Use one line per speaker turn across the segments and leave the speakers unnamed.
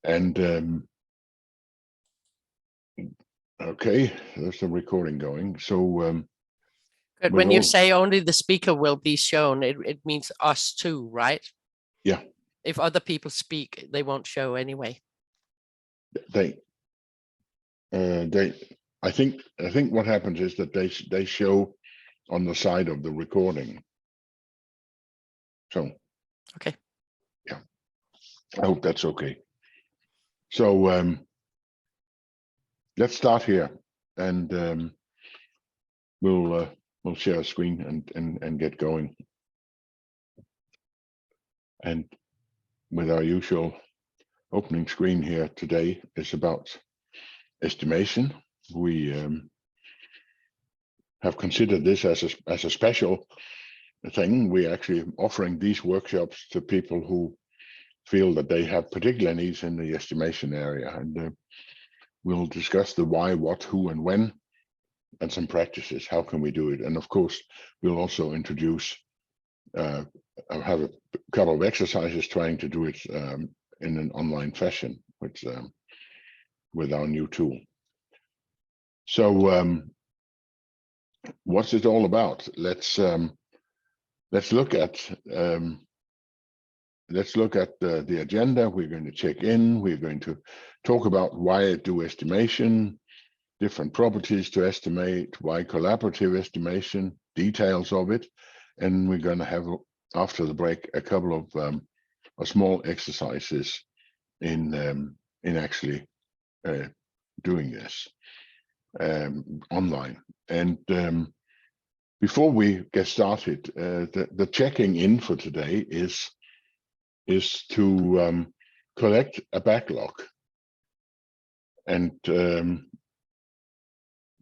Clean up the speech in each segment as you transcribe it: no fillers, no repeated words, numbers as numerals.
And okay, there's the recording going. So
But when you say only the speaker will be shown, it means us too, right?
Yeah.
If other people speak, they won't show anyway.
I think what happens is that they show on the side of the recording. So
okay.
Yeah, I hope that's okay. So let's start here, and we'll share a screen and get going. And with our usual opening screen here today is about estimation. We have considered this as a special thing. We're actually offering these workshops to people who feel that they have particular needs in the estimation area, and we'll discuss the why, what, who, and when, and some practices. How can we do it? And of course, we'll also introduce, have a couple of exercises trying to do it in an online fashion, which with our new tool. So what's it all about? Let's look at the agenda. We're going to check in. We're going to talk about why I do estimation, different properties to estimate, why collaborative estimation, details of it, and we're going to have, after the break, a couple of small exercises in actually doing this online. And before we get started, the checking in for today is to collect a backlog, and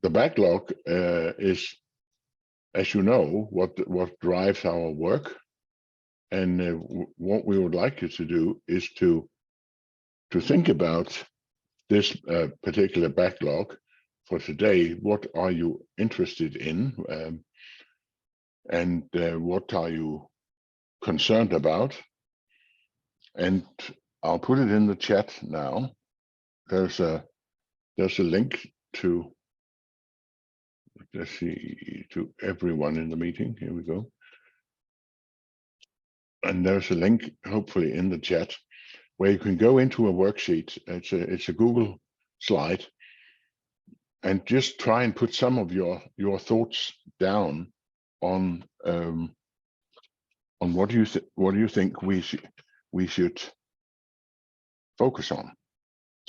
the backlog is, as you know, what drives our work. And what we would like you to do is to think about this particular backlog for today. What are you interested in, and what are you concerned about? And I'll put it in the chat now. There's a link to, let's see, to everyone in the meeting. Here we go. And there's a link, hopefully, in the chat where you can go into a worksheet. It's a Google slide, and just try and put some of your thoughts down on what do you think we should focus on.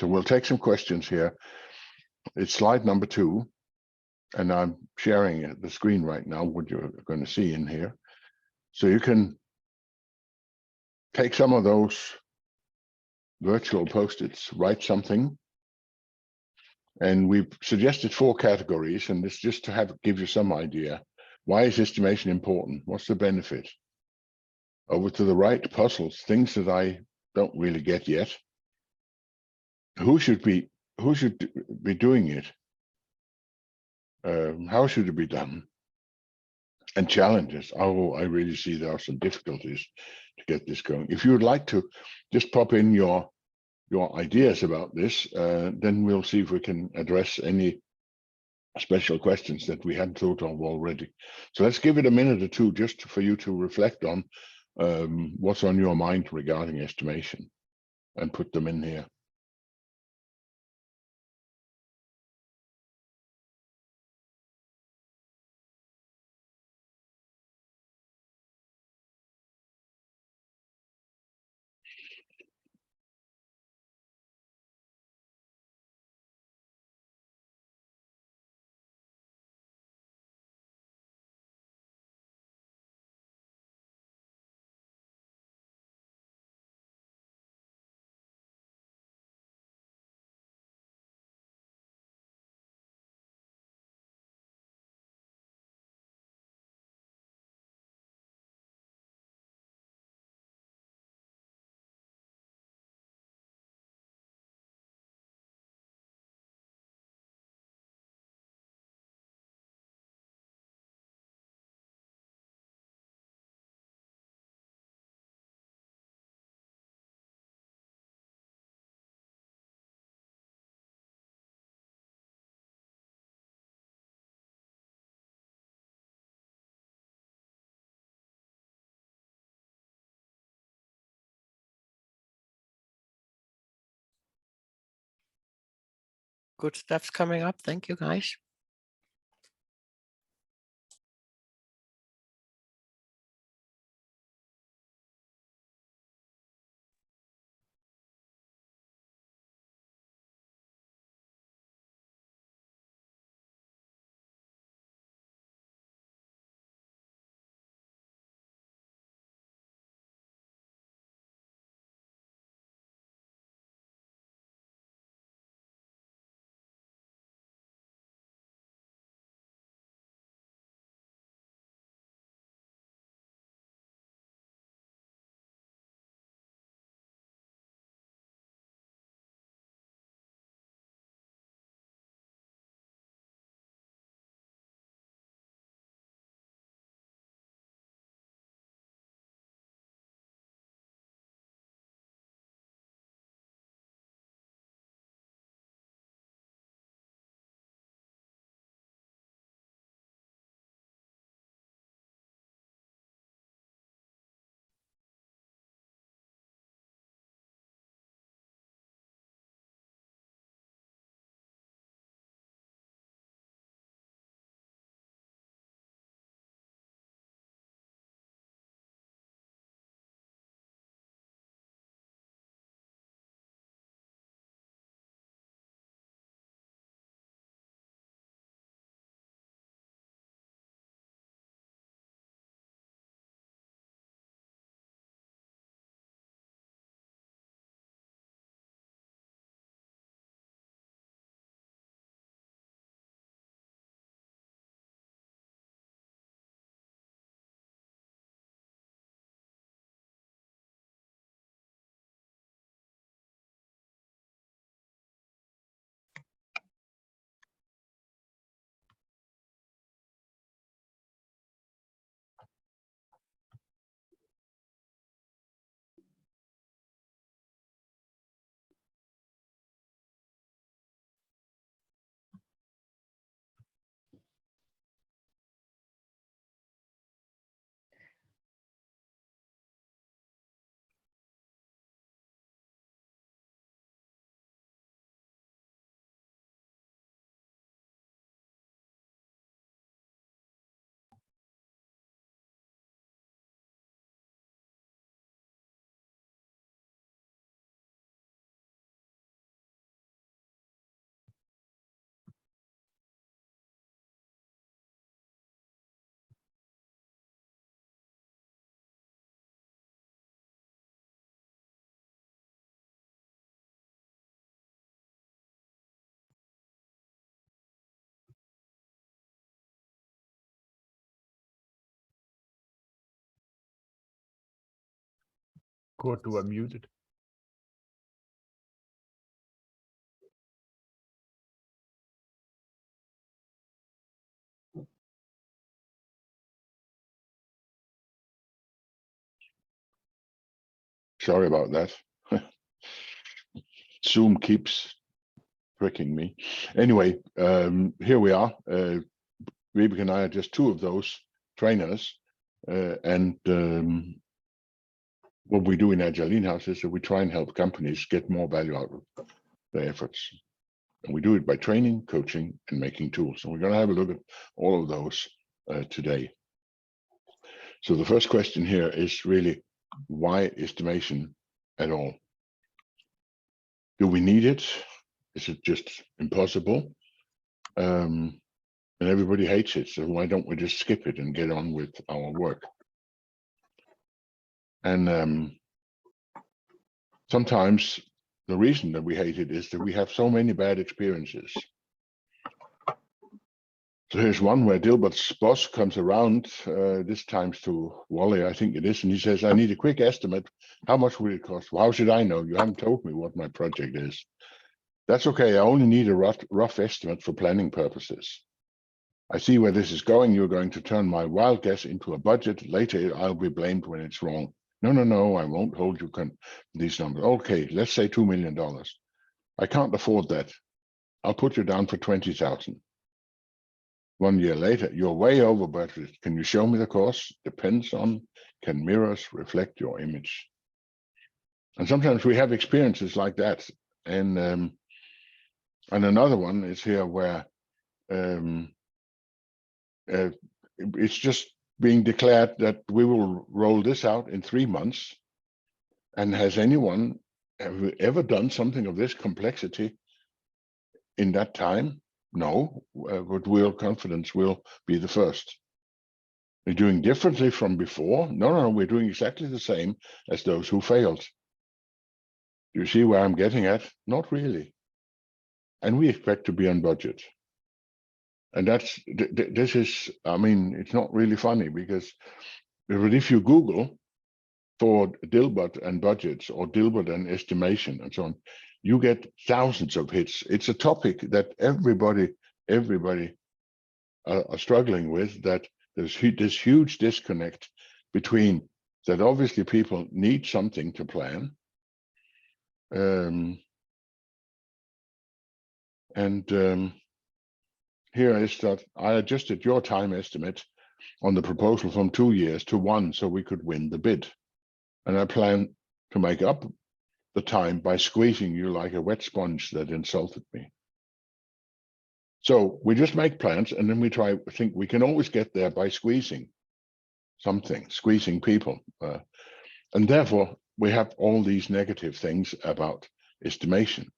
So we'll take some questions here. It's slide number 2, and I'm sharing the screen right now, what you're going to see in here. So you can take some of those virtual post-its, write something. And we've suggested 4 categories, and it's just to give you some idea. Why is estimation important? What's the benefit? Over to the right, puzzles, things that I don't really get yet. Who should be doing it? How should it be done? And challenges. Oh, I really see there are some difficulties to get this going. If you would like to just pop in your ideas about this, then we'll see if we can address any special questions that we hadn't thought of already. So let's give it a minute or two just for you to reflect on what's on your mind regarding estimation, and put them in here.
Good stuff's coming up. Thank you, guys.
Kurt, du er muted.
Sorry about that. Zoom keeps tricking me. Anyway, here we are. Vibeke and I are just two of those trainers. And what we do in Agile Lean House is that we try and help companies get more value out of their efforts. And we do it by training, coaching, and making tools. And we're going to have a look at all of those today. So the first question here is really, why estimation at all? Do we need it? Is it just impossible? And everybody hates it, so why don't we just skip it and get on with our work? And sometimes the reason that we hate it is that we have so many bad experiences. So here's one where Dilbert's boss comes around, this time to Wally, I think it is, and he says, I need a quick estimate. How much will it cost? Well, how should I know? You haven't told me what my project is. That's okay, I only need a rough estimate for planning purposes. I see where this is going. You're going to turn my wild guess into a budget. Later, I'll be blamed when it's wrong. No, I won't hold you these numbers. Okay, let's say $2 million. I can't afford that. I'll put you down for 20,000. 1 year later, you're way over budget. Can you show me the course? Depends on, can mirrors reflect your image? And sometimes we have experiences like that. And And another one is here where it's just being declared that we will roll this out in 3 months. And has anyone ever done something of this complexity in that time? No, but we're confident we'll be the first. We're doing differently from before? No, we're doing exactly the same as those who failed. Do you see where I'm getting at? Not really. And we expect to be on budget. And this is, I mean, it's not really funny because if you Google for Dilbert and budgets or Dilbert and estimation and so on, you get thousands of hits. It's a topic that everybody are struggling with, that there's this huge disconnect between that obviously people need something to plan. Here is that I adjusted your time estimate on the proposal from 2 years to 1 so we could win the bid. And I plan to make up the time by squeezing you like a wet sponge that insulted me. So we just make plans and then we think we can always get there by squeezing something, squeezing people. And therefore we have all these negative things about estimation.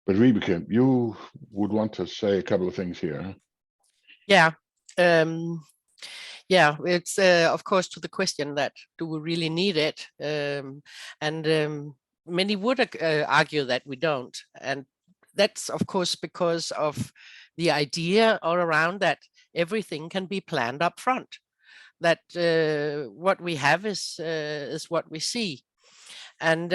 But Vibeke, you would want to say a couple of things here.
Yeah. Yeah, it's of course to the question that do we really need it? Many would argue that we don't. And that's of course because of the idea all around that everything can be planned up front, that what we have is what we see. And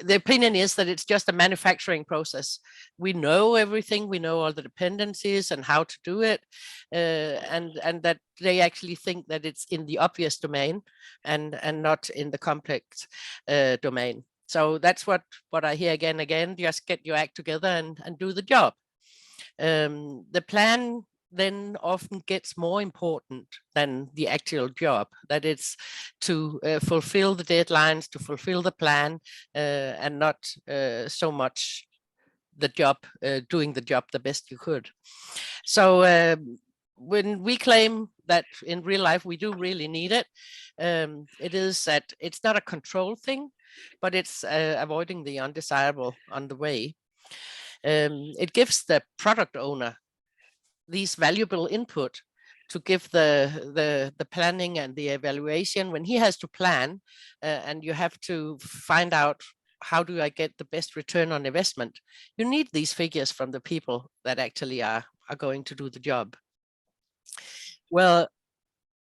the opinion is that it's just a manufacturing process. We know everything, we know all the dependencies and how to do it, and that they actually think that it's in the obvious domain and not in the complex domain. So that's what I hear again and again, just get your act together and do the job. The plan then often gets more important than the actual job, that it's to fulfill the deadlines, to fulfill the plan, and not so much the job, doing the job the best you could. So when we claim that in real life we do really need it, it is that it's not a control thing, but it's avoiding the undesirable on the way. It gives the product owner these valuable input to give the planning and the evaluation when he has to plan, and you have to find out how do I get the best return on investment. You need these figures from the people that actually are going to do the job. Well,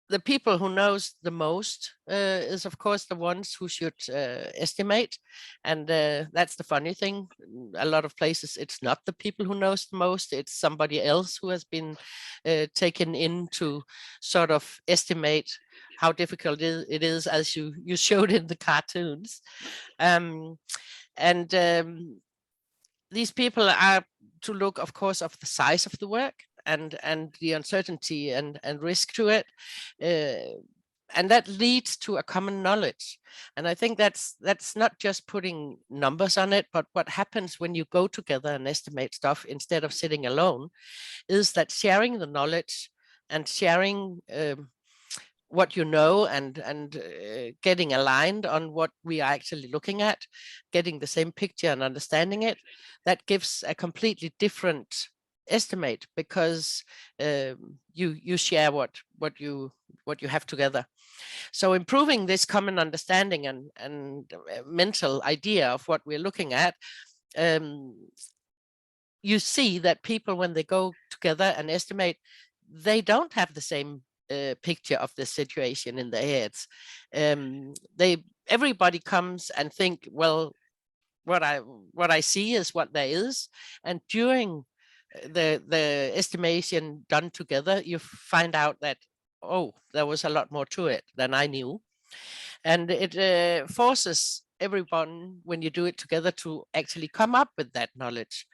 the people who knows the most is of course the ones who should estimate, and that's the funny thing. A lot of places it's not the people who knows the most, it's somebody else who has been taken in to sort of estimate how difficult it is, as you showed in the cartoons. These people are to look, of course, of the size of the work and the uncertainty and risk to it, and that leads to a common knowledge. And I think that's not just putting numbers on it, but what happens when you go together and estimate stuff instead of sitting alone is that sharing the knowledge and sharing what you know and getting aligned on what we are actually looking at, getting the same picture and understanding it, that gives a completely different estimate, because you share what you have together. So improving this common understanding and mental idea of what we're looking at, you see that people, when they go together and estimate, they don't have the same picture of the situation in their heads. Everybody comes and think, well, what I see is what there is, and during the estimation done together, you find out that, oh, there was a lot more to it than I knew. And it forces everyone, when you do it together, to actually come up with that knowledge.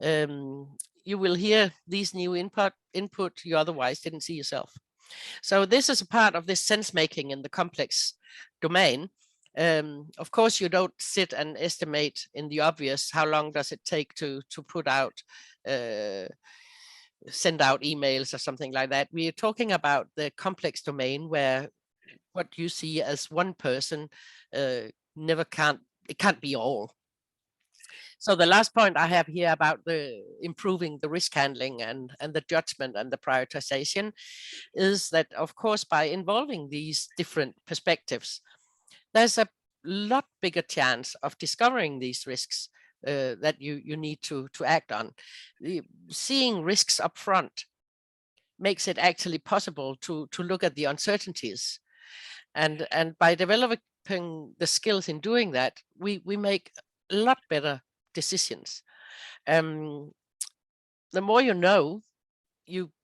You will hear these new input you otherwise didn't see yourself. So this is a part of this sense making in the complex domain. Of course, you don't sit and estimate in the obvious, how long does it take to put out, send out emails or something like that. We are talking about the complex domain where what you see as one person it can't be all. So the last point I have here about the improving the risk handling and the judgment and the prioritization is that, of course, by involving these different perspectives, there's a lot bigger chance of discovering these risks that you need to act on. Seeing risks up front makes it actually possible to look at the uncertainties. And by developing the skills in doing that, we make a lot better decisions. The more you know,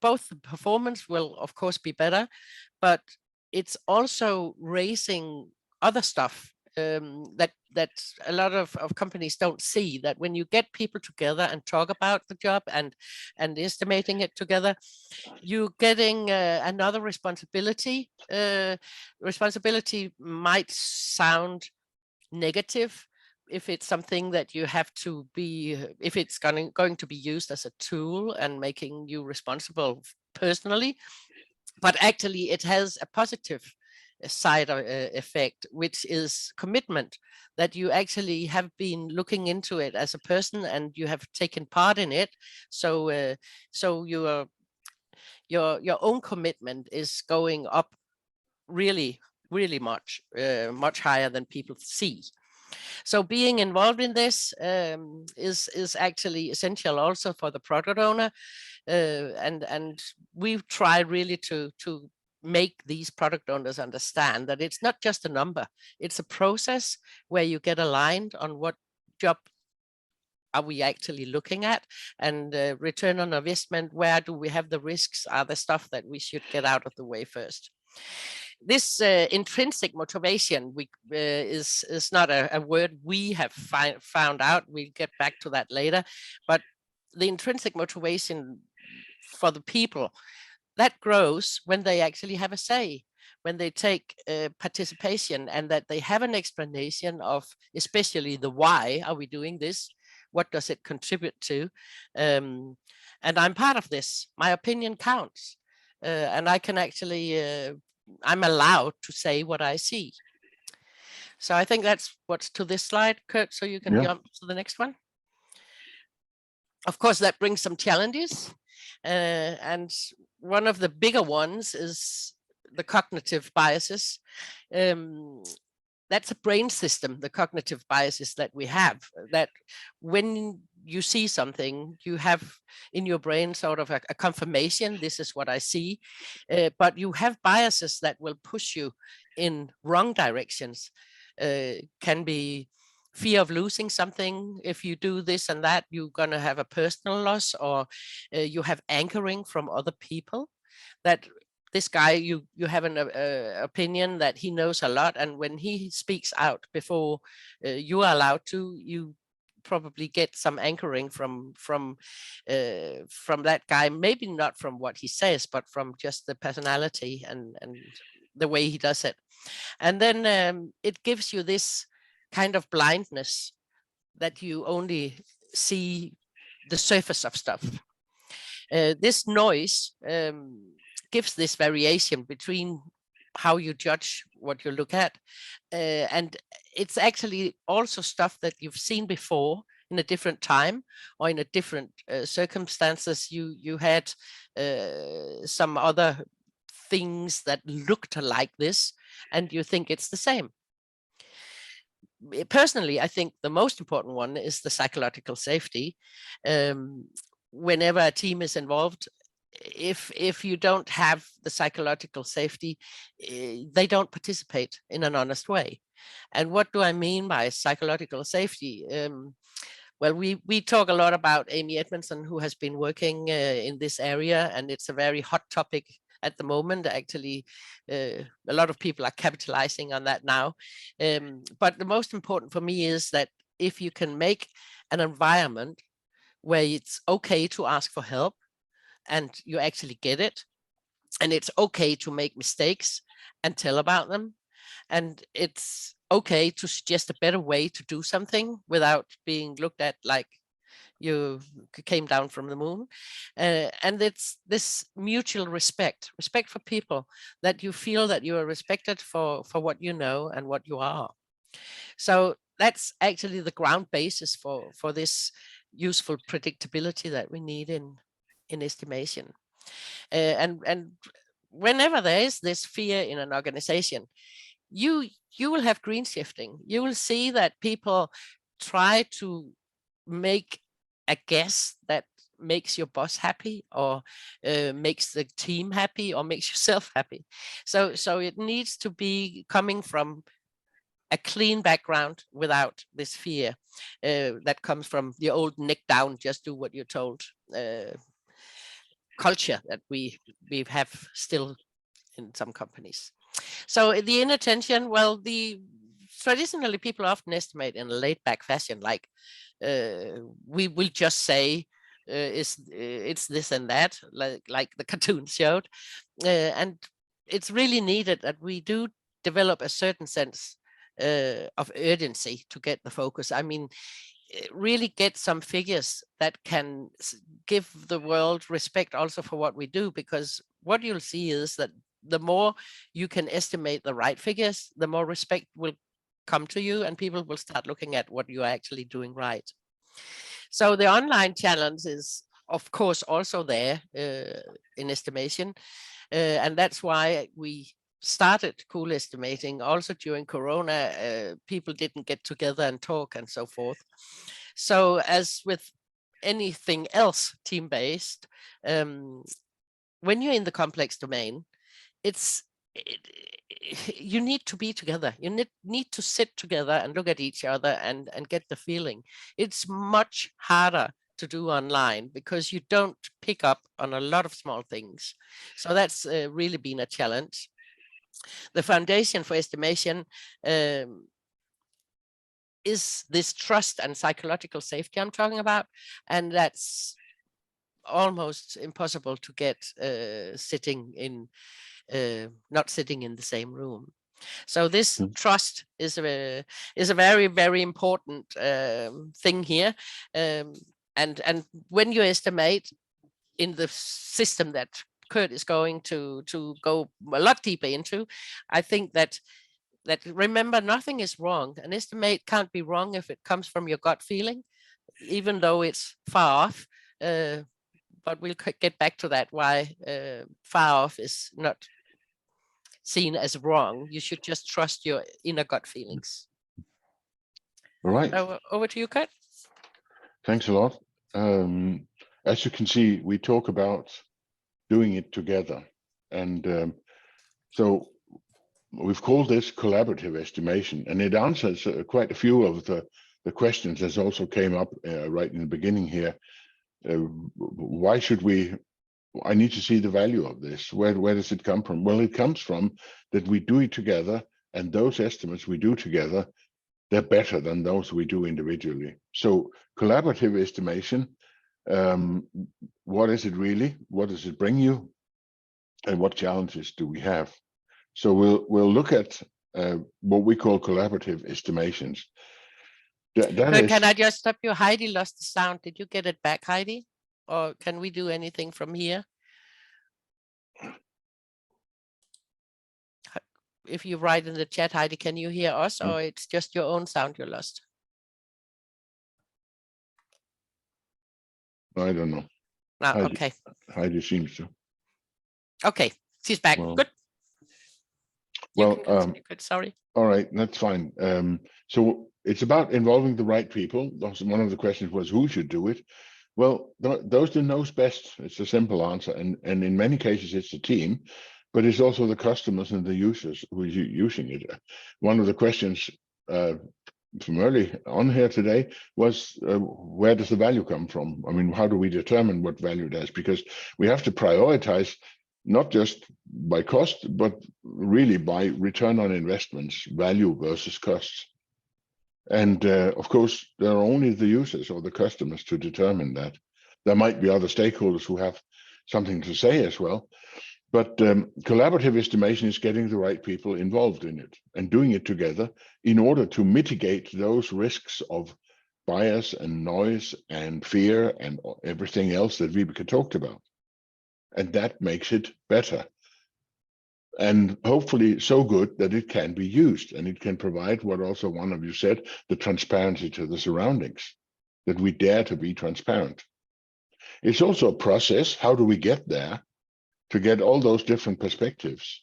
both the performance will of course be better, but it's also raising other stuff that a lot of companies don't see, that when you get people together and talk about the job and estimating it together, you're getting another responsibility. Responsibility might sound negative if it's something that you have to be, if it's going to be used as a tool and making you responsible personally, but actually it has a positive side effect, which is commitment, that you actually have been looking into it as a person and you have taken part in it. So so your own commitment is going up really much higher than people see. So being involved in this is actually essential also for the product owner, and we've tried really to make these product owners understand that it's not just a number, it's a process where you get aligned on what job are we actually looking at, and return on investment, where do we have the risks, are the stuff that we should get out of the way first. This intrinsic motivation is not a word we have found out. We'll get back to that later, but the intrinsic motivation for the people, that grows when they actually have a say, when they take participation, and that they have an explanation of especially the why are we doing this, what does it contribute to, and I'm part of this, my opinion counts, and I can actually I'm allowed to say what I see. So I think that's what's to this slide, Kurt, so you can jump to the next one. Of course, that brings some challenges. And one of the bigger ones is the cognitive biases. That's a brain system, the cognitive biases that we have, that when you see something, you have in your brain sort of a confirmation, this is what I see, but you have biases that will push you in wrong directions. Can be fear of losing something. If you do this and that, you're going to have a personal loss, or you have anchoring from other people, that this guy, you have an opinion that he knows a lot, and when he speaks out before you are allowed to, you probably get some anchoring from that guy, maybe not from what he says, but from just the personality and the way he does it. And then it gives you this kind of blindness that you only see the surface of stuff. This noise gives this variation between how you judge what you look at, and it's actually also stuff that you've seen before in a different time or in a different circumstances. You had some other things that looked like this, and you think it's the same. Personally, I think the most important one is the psychological safety. Whenever a team is involved, if you don't have the psychological safety, they don't participate in an honest way. And what do I mean by psychological safety? Well, we talk a lot about Amy Edmondson, who has been working in this area, and it's a very hot topic at the moment. Actually, a lot of people are capitalizing on that now. But the most important for me is that if you can make an environment where it's okay to ask for help, and you actually get it, and it's okay to make mistakes and tell about them, and it's okay to suggest a better way to do something without being looked at like you came down from the moon. And it's this mutual respect for people, that you feel that you are respected for what you know and what you are. So that's actually the ground basis for this useful predictability that we need in estimation. And whenever there is this fear in an organization, you will have green shifting. You will see that people try to make a guess that makes your boss happy, or makes the team happy, or makes yourself happy. So it needs to be coming from a clean background without this fear that comes from the old neck down, just do what you're told culture that we have still in some companies. So the inattention, well, traditionally people often estimate in a laid back fashion, like we will just say it's this and that, like the cartoon showed, and it's really needed that we do develop a certain sense of urgency to get the focus. I mean, really get some figures that can give the world respect also for what we do, because what you'll see is that the more you can estimate the right figures, the more respect will come to you, and people will start looking at what you're actually doing right. So the online challenge is, of course, also there in estimation. And that's why we started Cool Estimating. Also during Corona, people didn't get together and talk and so forth. So as with anything else team-based, when you're in the complex domain, you need to be together. You need to sit together and look at each other and get the feeling. It's much harder to do online because you don't pick up on a lot of small things. So that's really been a challenge. The foundation for estimation is this trust and psychological safety I'm talking about, and that's almost impossible to get sitting in not sitting in the same room. So this trust is a very, very important thing here. And when you estimate in the system that Kurt is going to go a lot deeper into, I think that remember, nothing is wrong. An estimate can't be wrong if it comes from your gut feeling, even though it's far off. But we'll get back to that, why far off is not seen as wrong. You should just trust your inner gut feelings.
All right.
So over to you, Kurt.
Thanks a lot. As you can see, we talk about doing it together. And so we've called this collaborative estimation, and it answers quite a few of the questions that also came up right in the beginning here. Why should we? I need to see the value of this. Where does it come from? Well, it comes from that we do it together, and those estimates we do together, they're better than those we do individually. So collaborative estimation, what is it really? What does it bring you? And what challenges do we have? So we'll look at what we call collaborative estimations.
Can I just stop you? Heidi lost the sound. Did you get it back, Heidi? Or can we do anything from here? If you write in the chat, Heidi, can you hear us, or it's just your own sound you lost?
I don't know.
Ah, okay.
Heidi seems to.
Okay, she's back.
Well,
good.
Well,
good. Sorry.
All right, that's fine. So it's about involving the right people. One of the questions was who should do it. Well, those that knows best. It's a simple answer, and in many cases it's the team, but it's also the customers and the users who are using it. One of the questions from early on here today was where does the value come from? I mean, how do we determine what value it has? Because we have to prioritize not just by cost, but really by return on investments, value versus costs. And of course, there are only the users or the customers to determine that. There might be other stakeholders who have something to say as well, But collaborative estimation is getting the right people involved in it and doing it together in order to mitigate those risks of bias and noise and fear and everything else that Vibeke talked about. And that makes it better. And hopefully so good that it can be used and it can provide what also one of you said, the transparency to the surroundings, that we dare to be transparent. It's also a process. How do we get there to get all those different perspectives?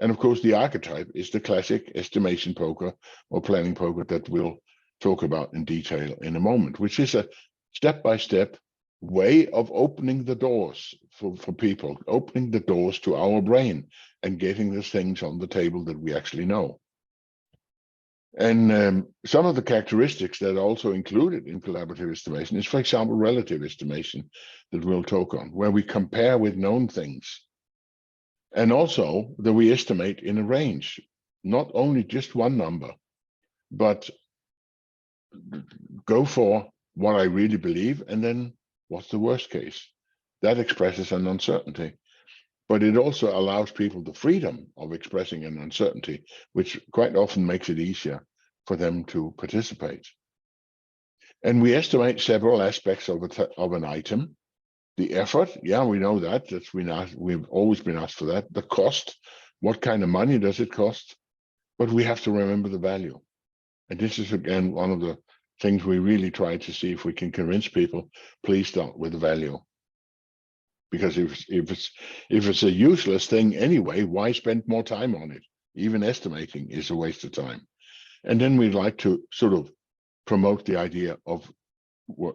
And of course, the archetype is the classic estimation poker or planning poker that we'll talk about in detail in a moment, which is a step-by-step way of opening the doors for people, opening the doors to our brain and getting the things on the table that we actually know. And some of the characteristics that are also included in collaborative estimation is, for example, relative estimation that we'll talk on, where we compare with known things. And also that we estimate in a range, not only just one number, but go for what I really believe, and then what's the worst case? That expresses an uncertainty, but it also allows people the freedom of expressing an uncertainty, which quite often makes it easier for them to participate. And we estimate several aspects of an item. The effort, yeah, we know that. We've always been asked for that. The cost, what kind of money does it cost? But we have to remember the value. And this is, again, one of the things we really try to see if we can convince people, please start with the value. Because if it's a useless thing anyway, why spend more time on it? Even estimating is a waste of time. And then we'd like to sort of promote the idea of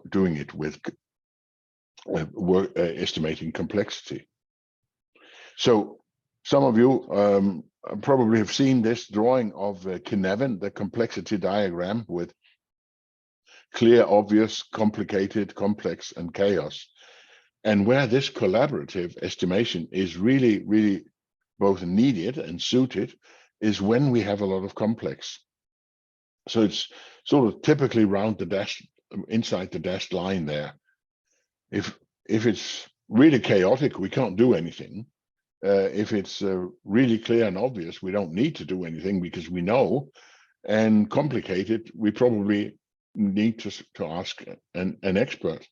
doing it with estimating complexity. So some of you probably have seen this drawing of Kinevin, the complexity diagram with clear, obvious, complicated, complex, and chaos. And where this collaborative estimation is really, really both needed and suited is when we have a lot of complex. So it's sort of typically round the dash, inside the dashed line there. If it's really chaotic, we can't do anything. If it's really clear and obvious, we don't need to do anything because we know. And complicated, we probably need to ask an expert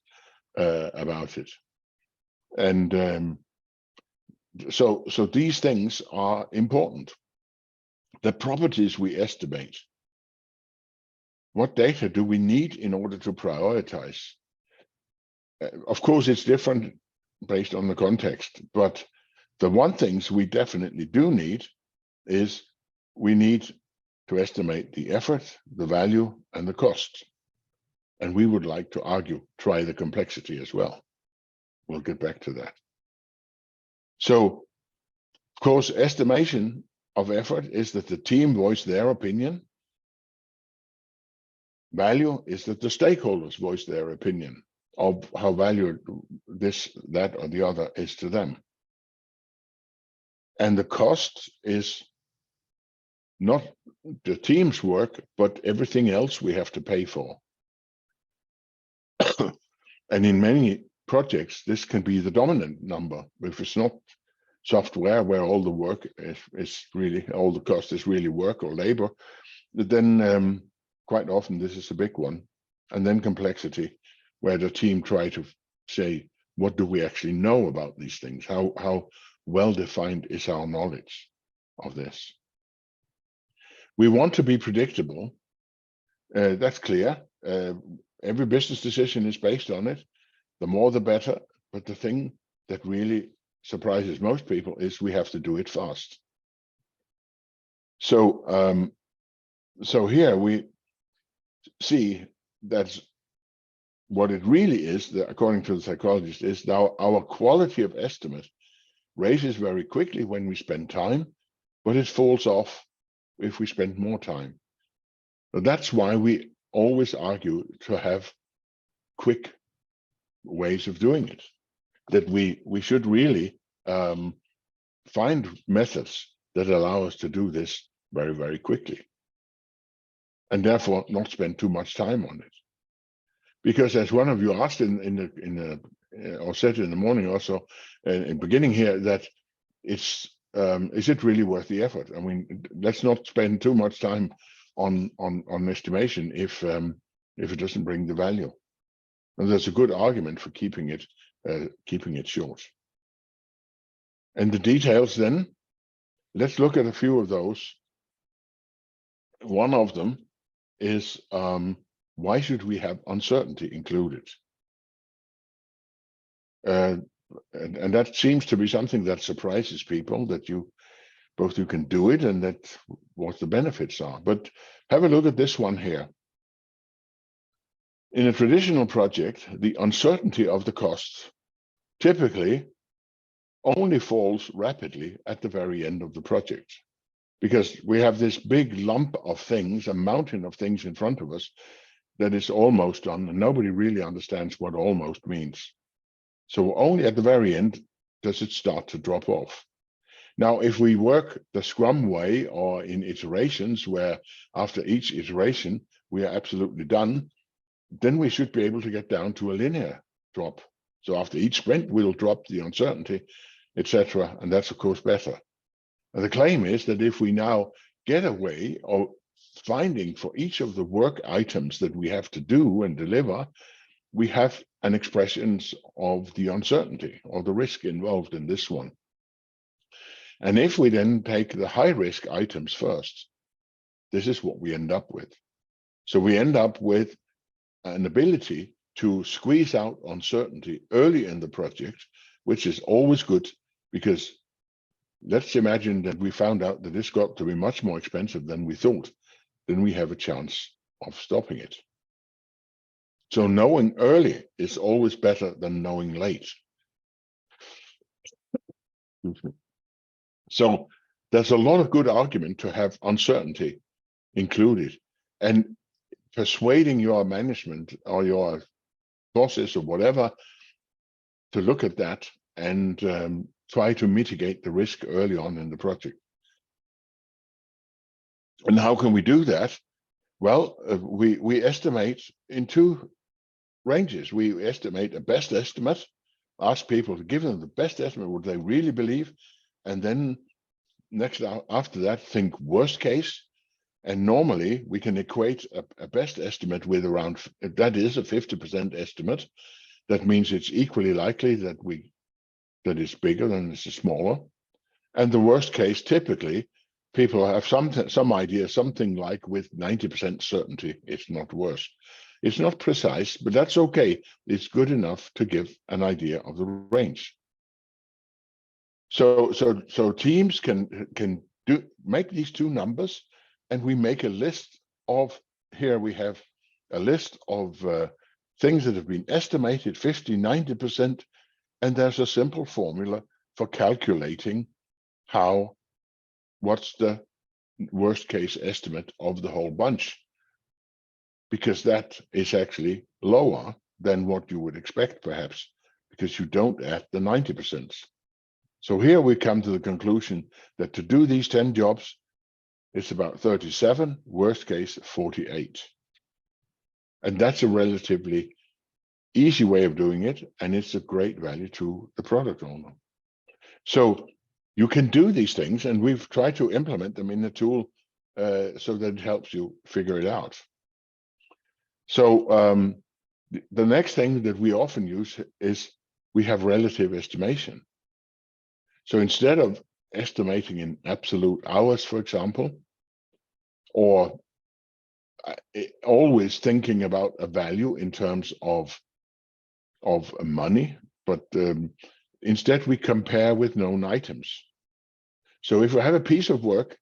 about it. And so these things are important. The properties we estimate. What data do we need in order to prioritize? Of course, it's different based on the context, but the one things we definitely do need is we need to estimate the effort, the value, and the cost. And we would like to argue, try the complexity as well. We'll get back to that. So, of course, estimation of effort is that the team voice their opinion. Value is that the stakeholders voice their opinion of how valued this, that, or the other is to them. And the cost is not the team's work, but everything else we have to pay for. And in many projects, this can be the dominant number. If it's not software where all the work is really, all the cost is really work or labor, then quite often this is a big one. And then complexity, where the team try to say, what do we actually know about these things? How well defined is our knowledge of this? We want to be predictable. That's clear. Every business decision is based on it. The more, the better. But the thing that really surprises most people is we have to do it fast. So, so here we see that what it really is, that according to the psychologist, is now our quality of estimate raises very quickly when we spend time, but it falls off if we spend more time. So that's why we always argue to have quick ways of doing it, that we should really find methods that allow us to do this very, very quickly, and therefore not spend too much time on it. Because as one of you asked or said in the morning also in the beginning here, that is it really worth the effort? I mean, let's not spend too much time on estimation if it doesn't bring the value. And there's a good argument for keeping it short. And the details then, let's look at a few of those. One of them is why should we have uncertainty included? And that seems to be something that surprises people, that you can do it and that what the benefits are. But have a look at this one here. In a traditional project, the uncertainty of the costs typically only falls rapidly at the very end of the project, because we have this big lump of things, a mountain of things in front of us that is almost done, and nobody really understands what almost means. So only at the very end does it start to drop off. Now, if we work the Scrum way or in iterations, where after each iteration we are absolutely done, then we should be able to get down to a linear drop. So after each sprint, we'll drop the uncertainty, etc. And that's, of course, better. And the claim is that if we now get a way of finding for each of the work items that we have to do and deliver, we have an expression of the uncertainty or the risk involved in this one. And if we then take the high risk items first, this is what we end up with. So we end up with an ability to squeeze out uncertainty early in the project, which is always good, because let's imagine that we found out that this got to be much more expensive than we thought. Then we have a chance of stopping it. So knowing early is always better than knowing late. So there's a lot of good argument to have uncertainty included, and persuading your management or your bosses or whatever to look at that and try to mitigate the risk early on in the project. And how can we do that? Well, we estimate in two ranges. We estimate a best estimate, ask people to give them the best estimate, what they really believe, and then after that, think worst case. And normally we can equate a best estimate with around, that is a 50% estimate. That means it's equally likely that it's bigger than it's smaller. And the worst case, typically, people have some idea, something like with 90% certainty, it's not worse. It's not precise, but that's okay. It's good enough to give an idea of the range. So teams can make these two numbers, and we make a list of, here we have a list of things that have been estimated 50, 90%, and there's a simple formula for calculating what's the worst case estimate of the whole bunch, because that is actually lower than what you would expect, perhaps, because you don't add the 90%. So here we come to the conclusion that to do these 10 jobs, it's about 37, worst case 48. And that's a relatively easy way of doing it, and it's a great value to the product owner. So you can do these things, and we've tried to implement them in the tool so that it helps you figure it out. So the next thing that we often use is we have relative estimation. So instead of estimating in absolute hours, for example, or always thinking about a value in terms of money, but instead we compare with known items. So if we have a piece of work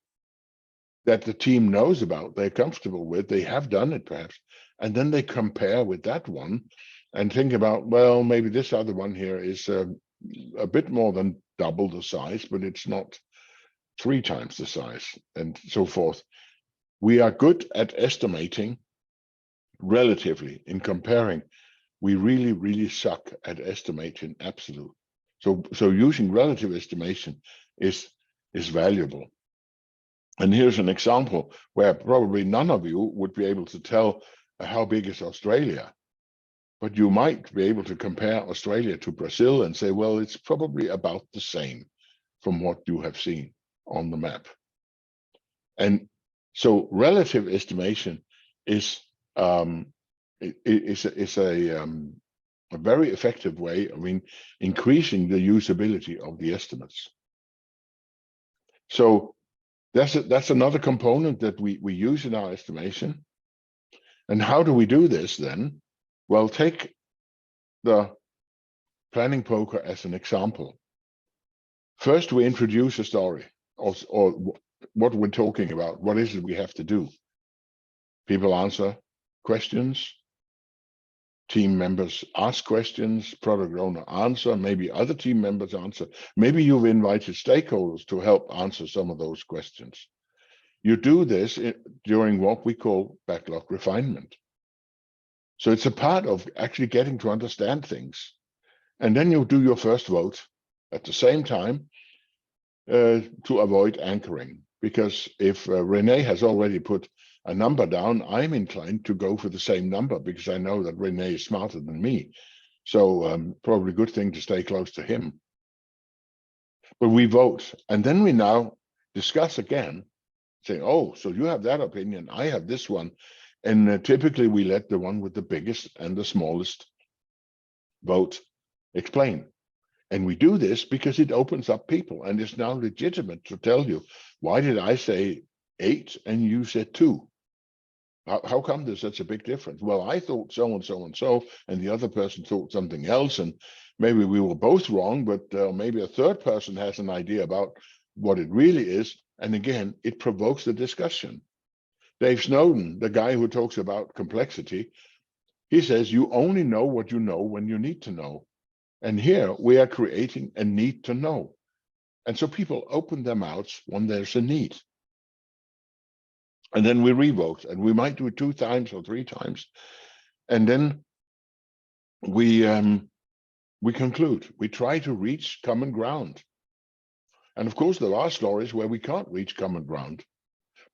that the team knows about, they're comfortable with, they have done it perhaps, and then they compare with that one and think about, well, maybe this other one here is a bit more than double the size, but it's not 3 times the size, and so forth. We are good at estimating relatively. In comparing, we really, really suck at estimating absolute. So using relative estimation is valuable. And here's an example where probably none of you would be able to tell how big is Australia, but you might be able to compare Australia to Brazil and say, well, it's probably about the same. from what you have seen on the map. And so relative estimation is a very effective way of increasing the usability of the estimates. So that's another component that we use in our estimation. And how do we do this then? Well, take the planning poker as an example. First, we introduce a story or what we're talking about. What is it we have to do? People answer questions. Team members ask questions, product owner answer, maybe other team members answer. Maybe you've invited stakeholders to help answer some of those questions. You do this during what we call backlog refinement. So it's a part of actually getting to understand things. And then you do your first vote at the same time to avoid anchoring. Because if Renee has already put a number down, I'm inclined to go for the same number because I know that Renee is smarter than me. So probably a good thing to stay close to him. But we vote, and then we now discuss again, saying, oh, so you have that opinion, I have this one. And typically we let the one with the biggest and the smallest vote explain. And we do this because it opens up people, and it's now legitimate to tell you, why did I say 8 and you said 2? How come there's such a big difference? Well, I thought so and so and so, and the other person thought something else, and maybe we were both wrong, but maybe a third person has an idea about what it really is. And again, it provokes the discussion. Dave Snowden, the guy who talks about complexity, he says you only know what you know when you need to know. And here we are creating a need to know. And so people open their mouths when there's a need. And then we revote, and we might do it 2 times or 3 times. And then we conclude, we try to reach common ground. And of course, there are stories where we can't reach common ground.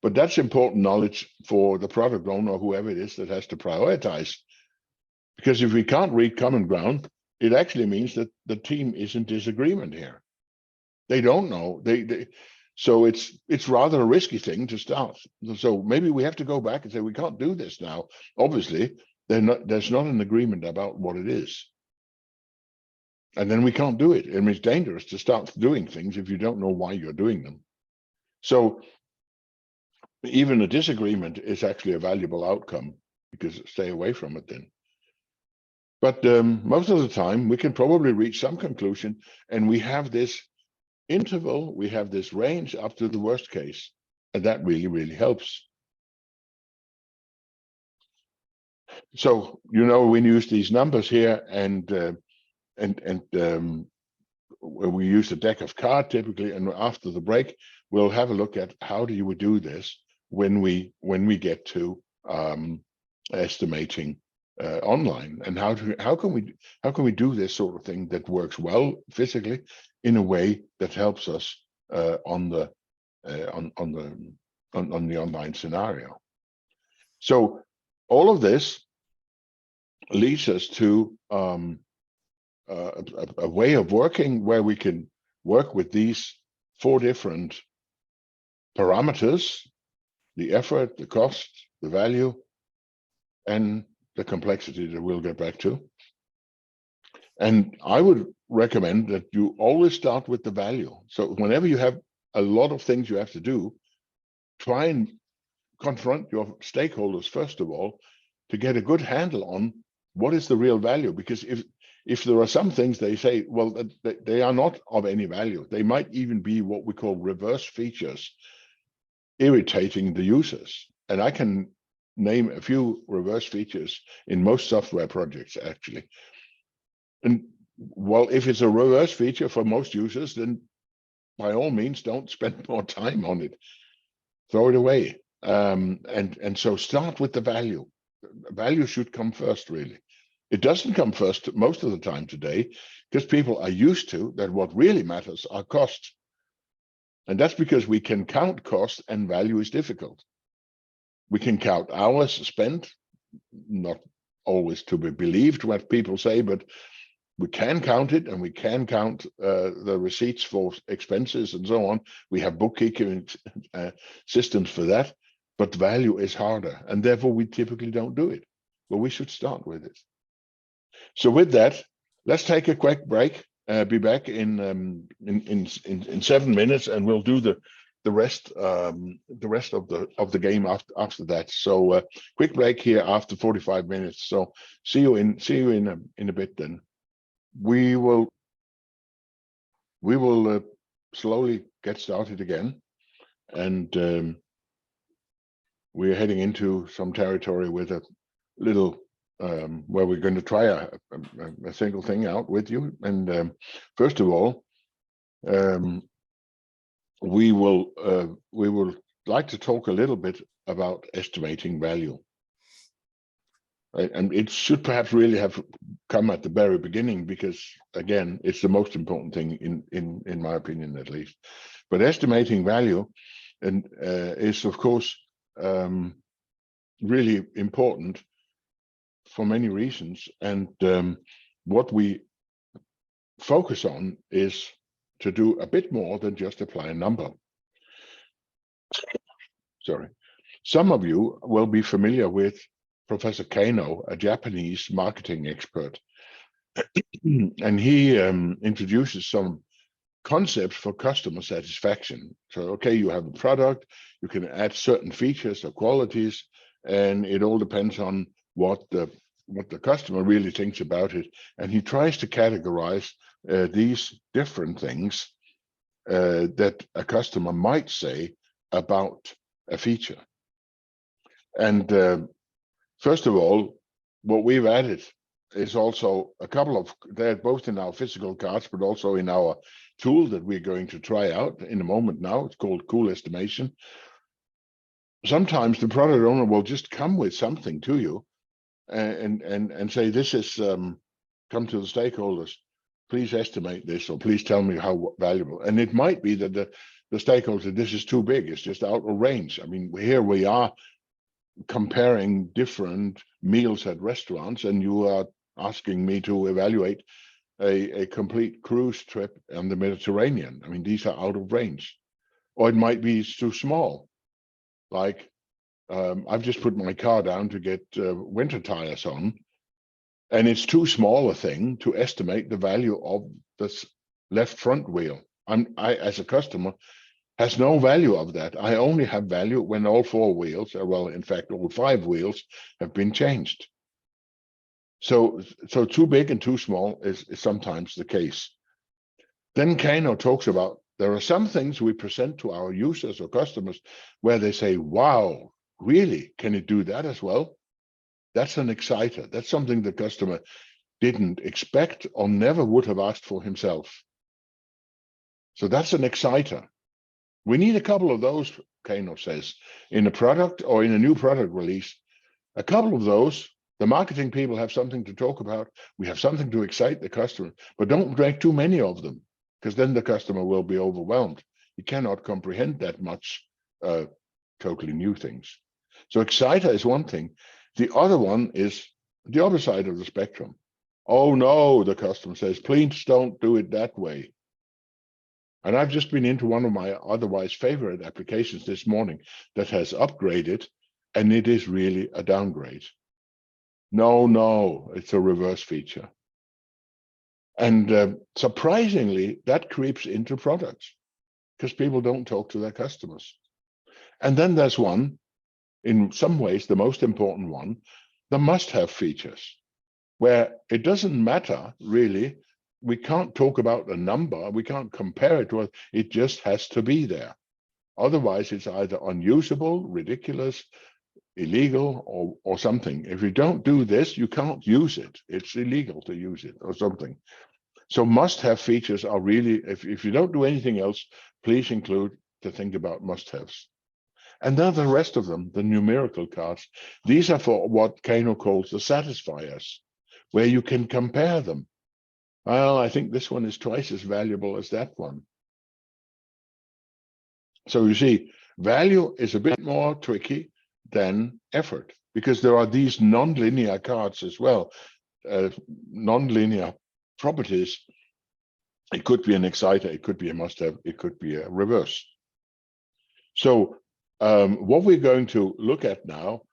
But that's important knowledge for the product owner or whoever it is that has to prioritize. Because if we can't reach common ground, it actually means that the team is in disagreement here. They don't know. So it's rather a risky thing to start. So maybe we have to go back and say, we can't do this now. Obviously, there's not an agreement about what it is. And then we can't do it. I mean, it's dangerous to start doing things if you don't know why you're doing them. So even a disagreement is actually a valuable outcome, because stay away from it then. But most of the time, we can probably reach some conclusion, and we have this interval, we have this range up to the worst case, and that really, really helps. So, we use these numbers here, and we use a deck of cards typically, and after the break, we'll have a look at how do you do this when we get to estimating online, and how can we do this sort of thing that works well physically in a way that helps us on the online scenario. So all of this leads us to a way of working where we can work with these 4 different parameters: the effort, the cost, the value, and the complexity that we'll get back to. And I would recommend that you always start with the value. So whenever you have a lot of things you have to do, try and confront your stakeholders first of all to get a good handle on what is the real value. Because if there are some things they say, well, they are not of any value. They might even be what we call reverse features, irritating the users. And I can name a few reverse features in most software projects, actually. And well, if it's a reverse feature for most users, then by all means, don't spend more time on it. Throw it away. And so start with the value. Value should come first, really. It doesn't come first most of the time today, because people are used to that what really matters are costs. And that's because we can count cost, and value is difficult. We can count hours spent, not always to be believed what people say, but We can count it, and we can count the receipts for expenses and so on. We have bookkeeping systems for that, but value is harder, and therefore we typically don't do it. But we should start with it. So with that, let's take a quick break. Be back in 7 minutes, and we'll do the rest of the game after that. So quick break here after 45 minutes. So see you in a bit then. We will slowly get started again, and we're heading into some territory with a little where we're going to try a single thing out with you. And first of all, we will like to talk a little bit about estimating value. Right? And it should perhaps really have come at the very beginning, because again, it's the most important thing in my opinion, at least. But estimating value and is of course really important for many reasons. And what we focus on is to do a bit more than just apply a number. Sorry. Some of you will be familiar with Professor Kano, a Japanese marketing expert. And he introduces some concepts for customer satisfaction. So, okay, you have a product, you can add certain features or qualities, and it all depends on what the customer really thinks about it. And he tries to categorize these different things that a customer might say about a feature. And first of all, what we've added is also a couple of, they're both in our physical cards, but also in our tool that we're going to try out in a moment now. It's called Cool Estimation. Sometimes the product owner will just come with something to you and say, this is, come to the stakeholders, please estimate this, or please tell me how valuable. And it might be that the stakeholder, this is too big, it's just out of range. I mean, here we are comparing different meals at restaurants, and you are asking me to evaluate a complete cruise trip on the Mediterranean. I mean, these are out of range. Or it might be too small. Like, I've just put my car down to get winter tires on, and it's too small a thing to estimate the value of this left front wheel. I, as a customer, has no value of that. I only have value when all four wheels, well, in fact, all five wheels have been changed. So too big and too small is sometimes the case. Then Kano talks about, there are some things we present to our users or customers where they say, wow, really, can it do that as well? That's an exciter. That's something the customer didn't expect or never would have asked for himself. So that's an exciter. We need a couple of those, Kano says, in a product or in a new product release. A couple of those, the marketing people have something to talk about. We have something to excite the customer, but don't drag too many of them, because then the customer will be overwhelmed. He cannot comprehend that much totally new things. So exciter is one thing. The other one is the other side of the spectrum. Oh no, the customer says, please don't do it that way. And I've just been into one of my otherwise favorite applications this morning that has upgraded, and it is really a downgrade. No, it's a reverse feature. And surprisingly, that creeps into products because people don't talk to their customers. And then there's one, in some ways, the most important one, the must-have features, where it doesn't matter really. We can't talk about a number. We can't compare it to it. It just has to be there. Otherwise, it's either unusable, ridiculous, illegal, or something. If you don't do this, you can't use it. It's illegal to use it or something. So must-have features are really, if you don't do anything else, please include to think about must-haves. And then the rest of them, the numerical cards, these are for what Kano calls the satisfiers, where you can compare them. Well, I think this one is twice as valuable as that one. So you see, value is a bit more tricky than effort, because there are these non-linear cards as well, non-linear properties. It could be an exciter, it could be a must-have, it could be a reverse. So what we're going to look at now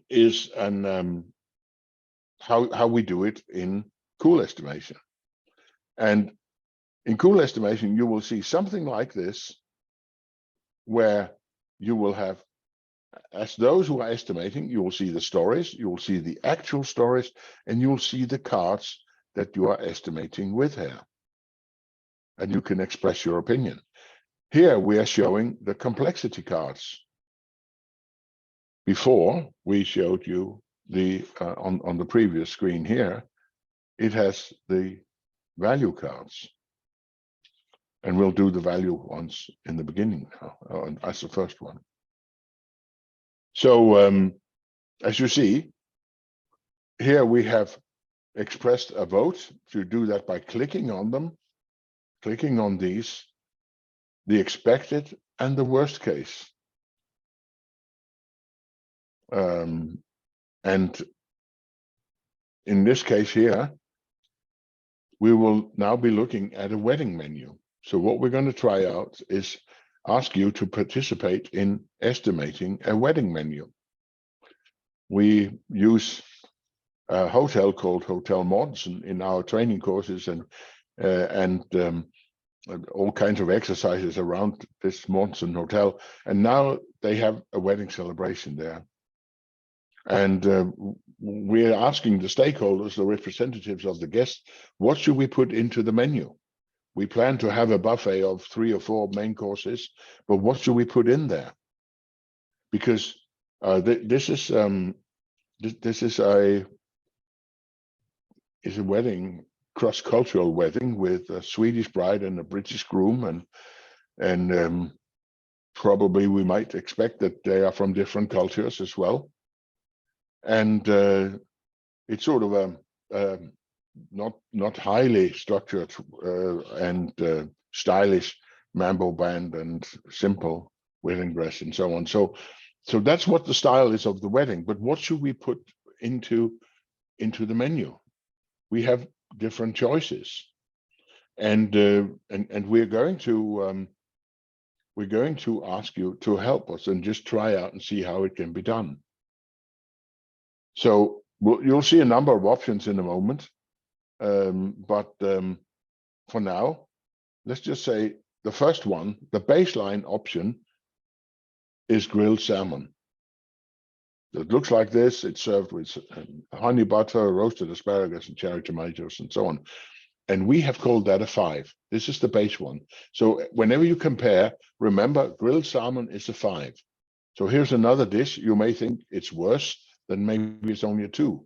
is how we do it in cool estimation. And in cool estimation, you will see something like this, where you will have, as those who are estimating, you will see the stories, you will see the actual stories, and you will see the cards that you are estimating with here. And you can express your opinion. Here we are showing the complexity cards. Before we showed you the on the previous screen here, it has the value cards. And we'll do the value ones in the beginning now, as the first one. So as you see, here we have expressed a vote. To do that by clicking on them, clicking on these, the expected and the worst case. And in this case here, we will now be looking at a wedding menu. So what we're going to try out is ask you to participate in estimating a wedding menu. We use a hotel called Hotel Mortensen in our training courses, and all kinds of exercises around this Mortensen hotel. And now they have a wedding celebration there. And we're asking the stakeholders, the representatives of the guests, what should we put into the menu? We plan to have a buffet of 3 or 4 main courses, but what should we put in there? Because this is a wedding, cross-cultural wedding, with a Swedish bride and a British groom, and probably we might expect that they are from different cultures as well. And it's sort of a not highly structured and stylish mambo band and simple wedding dress and so on. So that's what the style is of the wedding. But what should we put into the menu? We have different choices, and we're going to ask you to help us and just try out and see how it can be done. So you'll see a number of options in a moment, but for now, let's just say the first one, the baseline option, is grilled salmon. It looks like this. It's served with honey butter, roasted asparagus, and cherry tomatoes, and so on. And we have called that a 5. This is the base one. So whenever you compare, remember, grilled salmon is a 5. So here's another dish. You may think it's worse, then maybe it's only a 2.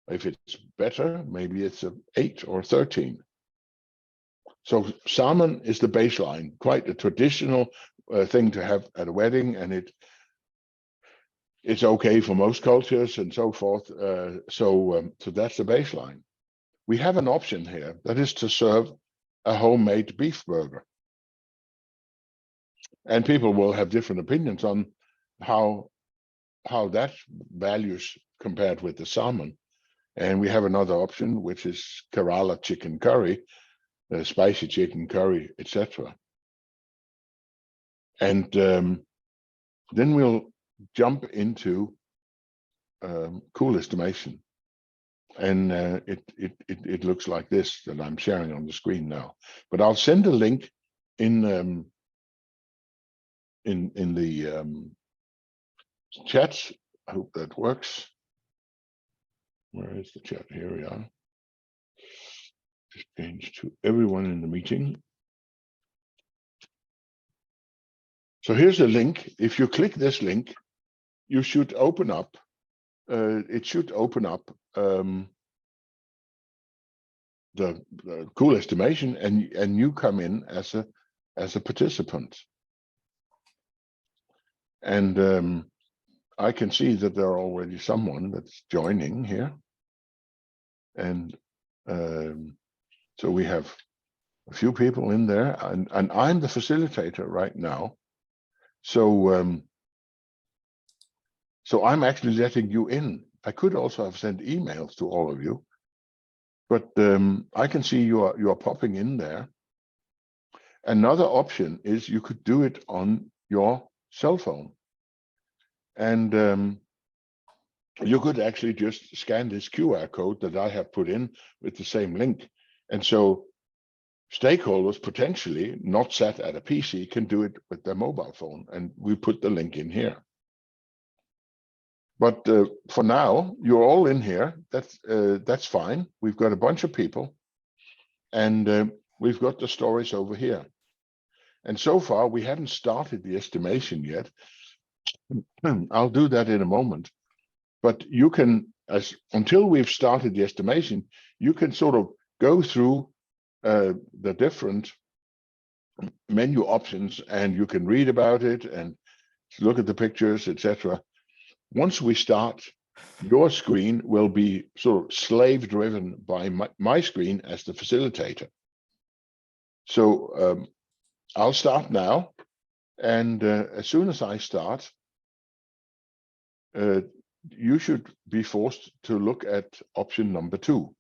If it's better, maybe it's a 8 or 13. So salmon is the baseline, quite a traditional thing to have at a wedding, and it's okay for most cultures and so forth. So that's the baseline. We have an option here, that is to serve a homemade beef burger. And people will have different opinions on how that values compared with the salmon. And we have another option, which is Kerala chicken curry, spicy chicken curry, etc. And then we'll jump into cool estimation. And it looks like this that I'm sharing on the screen now. But I'll send a link in the chat. I hope that works. Where is the chat? Here we are. Just change to everyone in the meeting. So here's the link. If you click this link, you should open up. It should open up the cool estimation, and you come in as a participant. And I can see that there are already someone that's joining here, and so we have a few people in there, and I'm the facilitator right now. So so I'm actually letting you in. I could also have sent emails to all of you, but I can see you are popping in there. Another option is you could do it on your cell phone. And you could actually just scan this QR code that I have put in with the same link. And so stakeholders potentially not sat at a PC can do it with their mobile phone. And we put the link in here. But for now, you're all in here. That's fine. We've got a bunch of people, and we've got the stories over here. And so far, we haven't started the estimation yet. I'll do that in a moment. But you can, until we've started the estimation, you can sort of go through the different menu options, and you can read about it and look at the pictures, etc. Once we start, your screen will be sort of slave driven by my screen as the facilitator. So I'll start now, and as soon as I start, you should be forced to look at option number 2.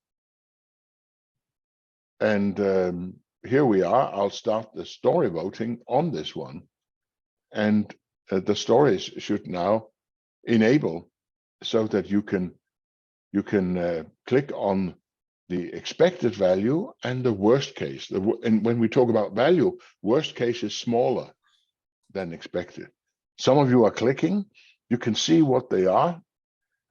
And here we are. I'll start the story voting on this one, and the stories should now enable so that you can click on the expected value and the worst case. And when we talk about value, worst case is smaller than expected. Some of you are clicking. You can see what they are.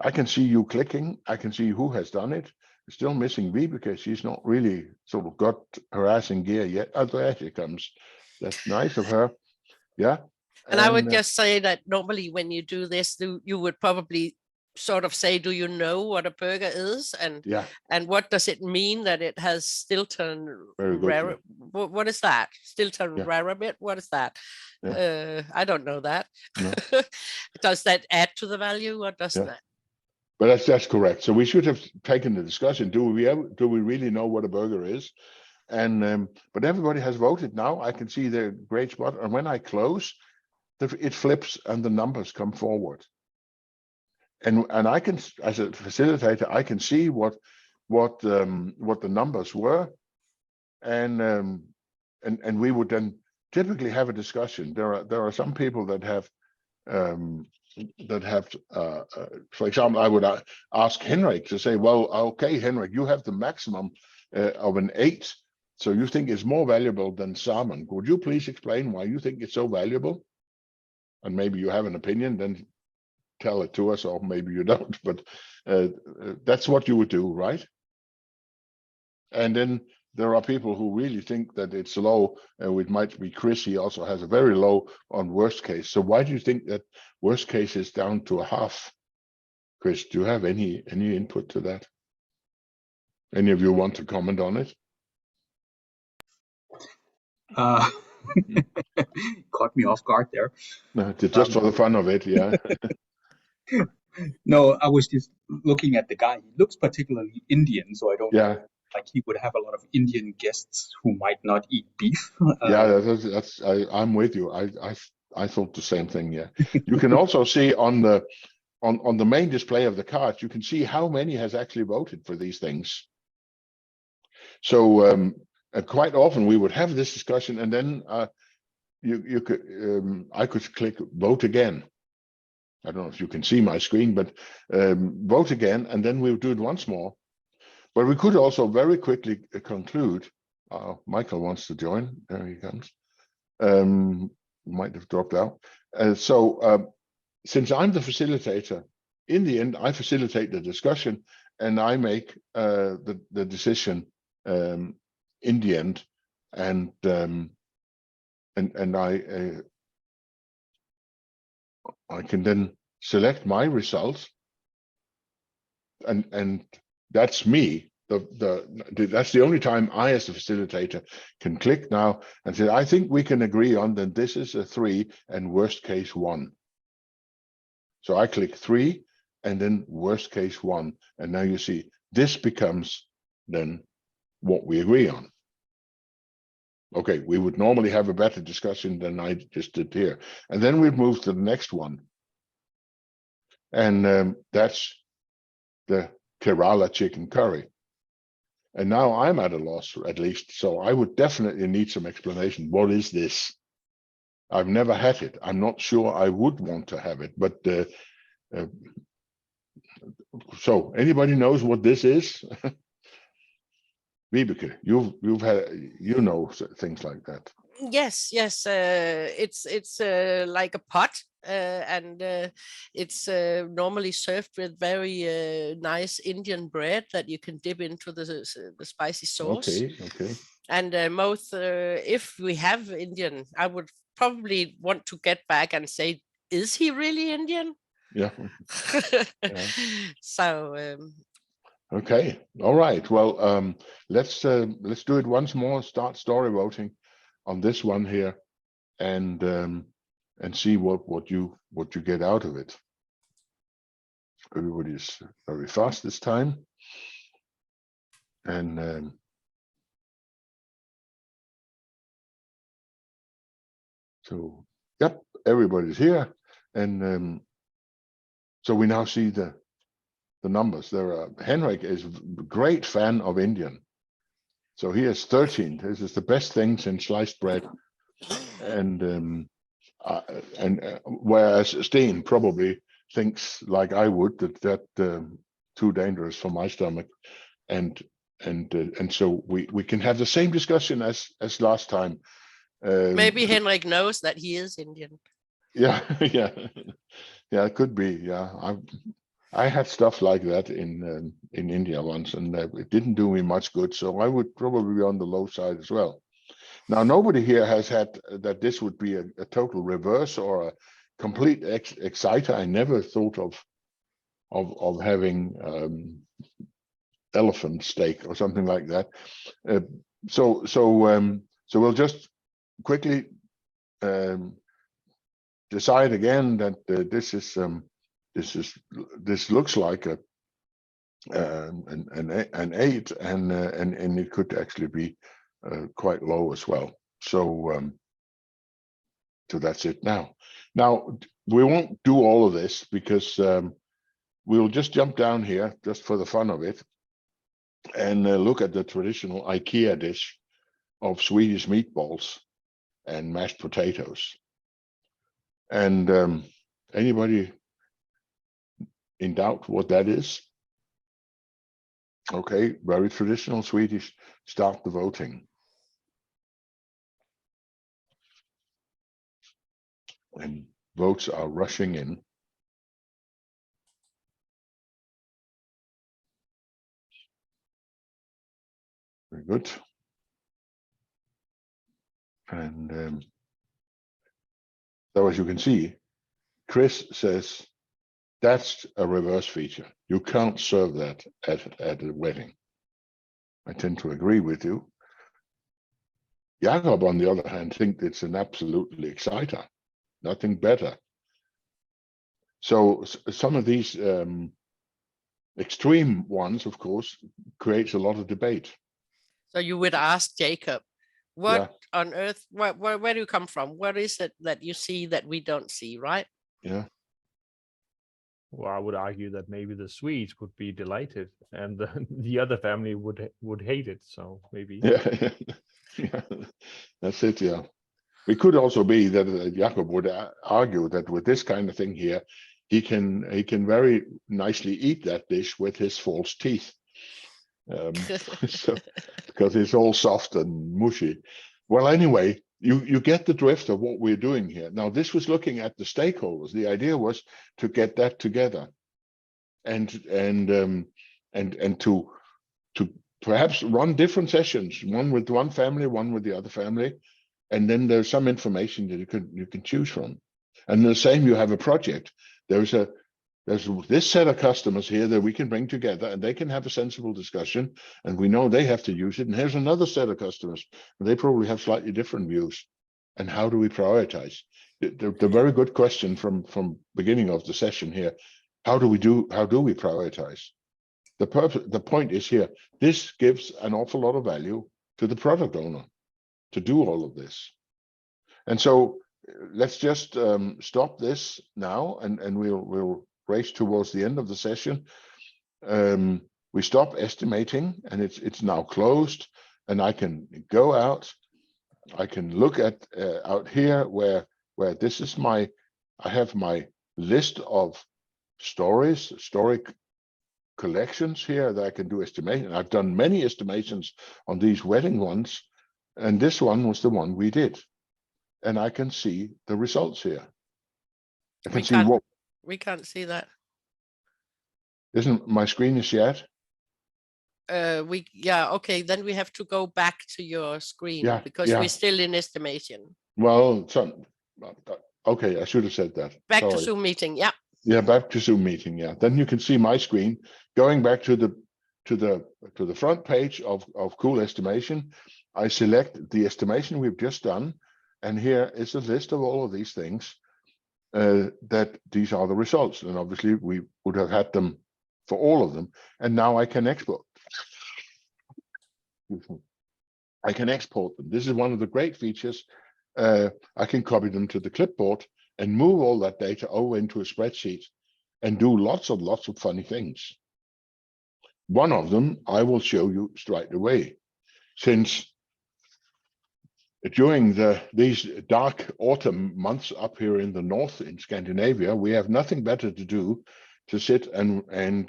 I can see you clicking. I can see who has done it. Still missing Vibeke. She's not really sort of got her ass in gear yet. Oh, there she comes. That's nice of her. Yeah.
And I would just say that normally when you do this, you would probably sort of say, do you know what a burger is? And
yeah.
And what does it mean that it has Stilton rare? What is that? Stilton rarebit? What is that? Yeah. I don't know that. No. Does that add to the value, or doesn't that?
But that's correct. So we should have taken the discussion. Do we really know what a burger is? And but everybody has voted now. I can see the great spot, and when I close, it flips and the numbers come forward. And I can, as a facilitator, I can see what the numbers were, and we would then typically have a discussion. There are some people that have for example, I would ask Henrik to say, well, okay, Henrik, you have the maximum of an 8, so you think it's more valuable than salmon. Could you please explain why you think it's so valuable? And maybe you have an opinion, then tell it to us, or maybe you don't, but that's what you would do, right? And then there are people who really think that it's low. It might be Chris. He also has a very low on worst case. So why do you think that worst case is down to a half? Chris, do you have any input to that? Any of you want to comment on it?
Caught me off guard there.
No, just for the fun of it, yeah.
No, I was just looking at the guy. He looks particularly Indian, so I don't know. Like he would have a lot of Indian guests who might not eat beef.
I'm with you. I thought the same thing. Yeah, you can also see on the main display of the cards, you can see how many has actually voted for these things. So quite often we would have this discussion, and then you could I could click vote again. I don't know if you can see my screen, but vote again, and then we'll do it once more. But we could also very quickly conclude. Michael wants to join. There he comes. Might have dropped out. So since I'm the facilitator, in the end, I facilitate the discussion, and I make the decision in the end, and I can then select my results, and that's me. That's the only time I, as the facilitator, can click now and say, I think we can agree on that this is a 3 and worst case 1. So I click 3 and then worst case 1. And now you see this becomes then what we agree on. Okay, we would normally have a better discussion than I just did here. And then we've moved to the next one. And that's the Kerala chicken curry. And now I'm at a loss, at least. So I would definitely need some explanation. What is this? I've never had it. I'm not sure I would want to have it, but so anybody knows what this is? Vibeke, you've had, you know, things like that.
Yes, yes. It's like a pot, and it's normally served with very nice Indian bread that you can dip into the spicy sauce.
Okay.
And most, if we have Indian, I would probably want to get back and say, is he really Indian?
Yeah.
So.
Okay. All right. Well, let's do it once more. Start story voting on this one here, and see what you get out of it. Everybody's very fast this time, and so yep, everybody's here, and so we now see the numbers. Henrik is a great fan of Indian, so he has 13. This is the best thing since sliced bread, and whereas Steen probably thinks like I would that too dangerous for my stomach, and so we can have the same discussion as last time.
Maybe Henrik knows that he is Indian.
Yeah, it could be. Yeah, I had stuff like that in India once, and it didn't do me much good. So I would probably be on the low side as well. Now, nobody here has had that this would be a total reverse or a complete exciter. I never thought of having elephant steak or something like that. So we'll just quickly decide again that this looks like an 8, and it could actually be quite low as well. So that's it now. Now we won't do all of this because we'll just jump down here just for the fun of it and look at the traditional IKEA dish of Swedish meatballs and mashed potatoes. And anybody in doubt what that is? Okay, very traditional Swedish. Start the voting. And votes are rushing in. Very good. And so as you can see, Chris says that's a reverse feature. You can't serve that at a wedding. I tend to agree with you. Jakob, on the other hand, thinks it's an absolutely exciter. Nothing better. So some of these extreme ones, of course, creates a lot of debate.
So you would ask Jacob, what on earth, where do you come from? What is it that you see that we don't see, right?
Yeah.
Well, I would argue that maybe the Swedes would be delighted and the other family would hate it. So maybe.
Yeah. That's it. Yeah. It could also be that Jakob would argue that with this kind of thing here, he can very nicely eat that dish with his false teeth. So, because it's all soft and mushy. Well, anyway, you get the drift of what we're doing here. Now, this was looking at the stakeholders. The idea was to get that together, and to perhaps run different sessions, one with one family, one with the other family, and then there's some information that you can choose from. And the same, you have a project. There's this set of customers here that we can bring together, and they can have a sensible discussion, and we know they have to use it. And here's another set of customers, and they probably have slightly different views. And how do we prioritize? The very good question from beginning of the session here. How do we prioritize? The point is here, this gives an awful lot of value to the product owner to do all of this. And so let's just stop this now, and we'll race towards the end of the session. we stop estimating, and it's now closed, and I can go out. I can look at out here where this is I have my list of stories, story collections here that I can do estimation. I've done many estimations on these wedding ones, and this one was the one we did. And I can see the results here. I can see what
we can't see that.
Isn't my screen is shared?
Okay, then we have to go back to your screen because we're still in estimation.
Well, okay, I should have said that.
Back to Zoom meeting, yeah.
Yeah, back to Zoom meeting, yeah. Then you can see my screen going back to the front page of Cool Estimation. I select the estimation we've just done, and here is a list of all of these things. That these are the results, and obviously we would have had them for all of them, and now I can export. I can export them. This is one of the great features. I can copy them to the clipboard and move all that data over into a spreadsheet and do lots of funny things. One of them I will show you straight away. Since during these dark autumn months up here in the north in Scandinavia, we have nothing better to do to sit and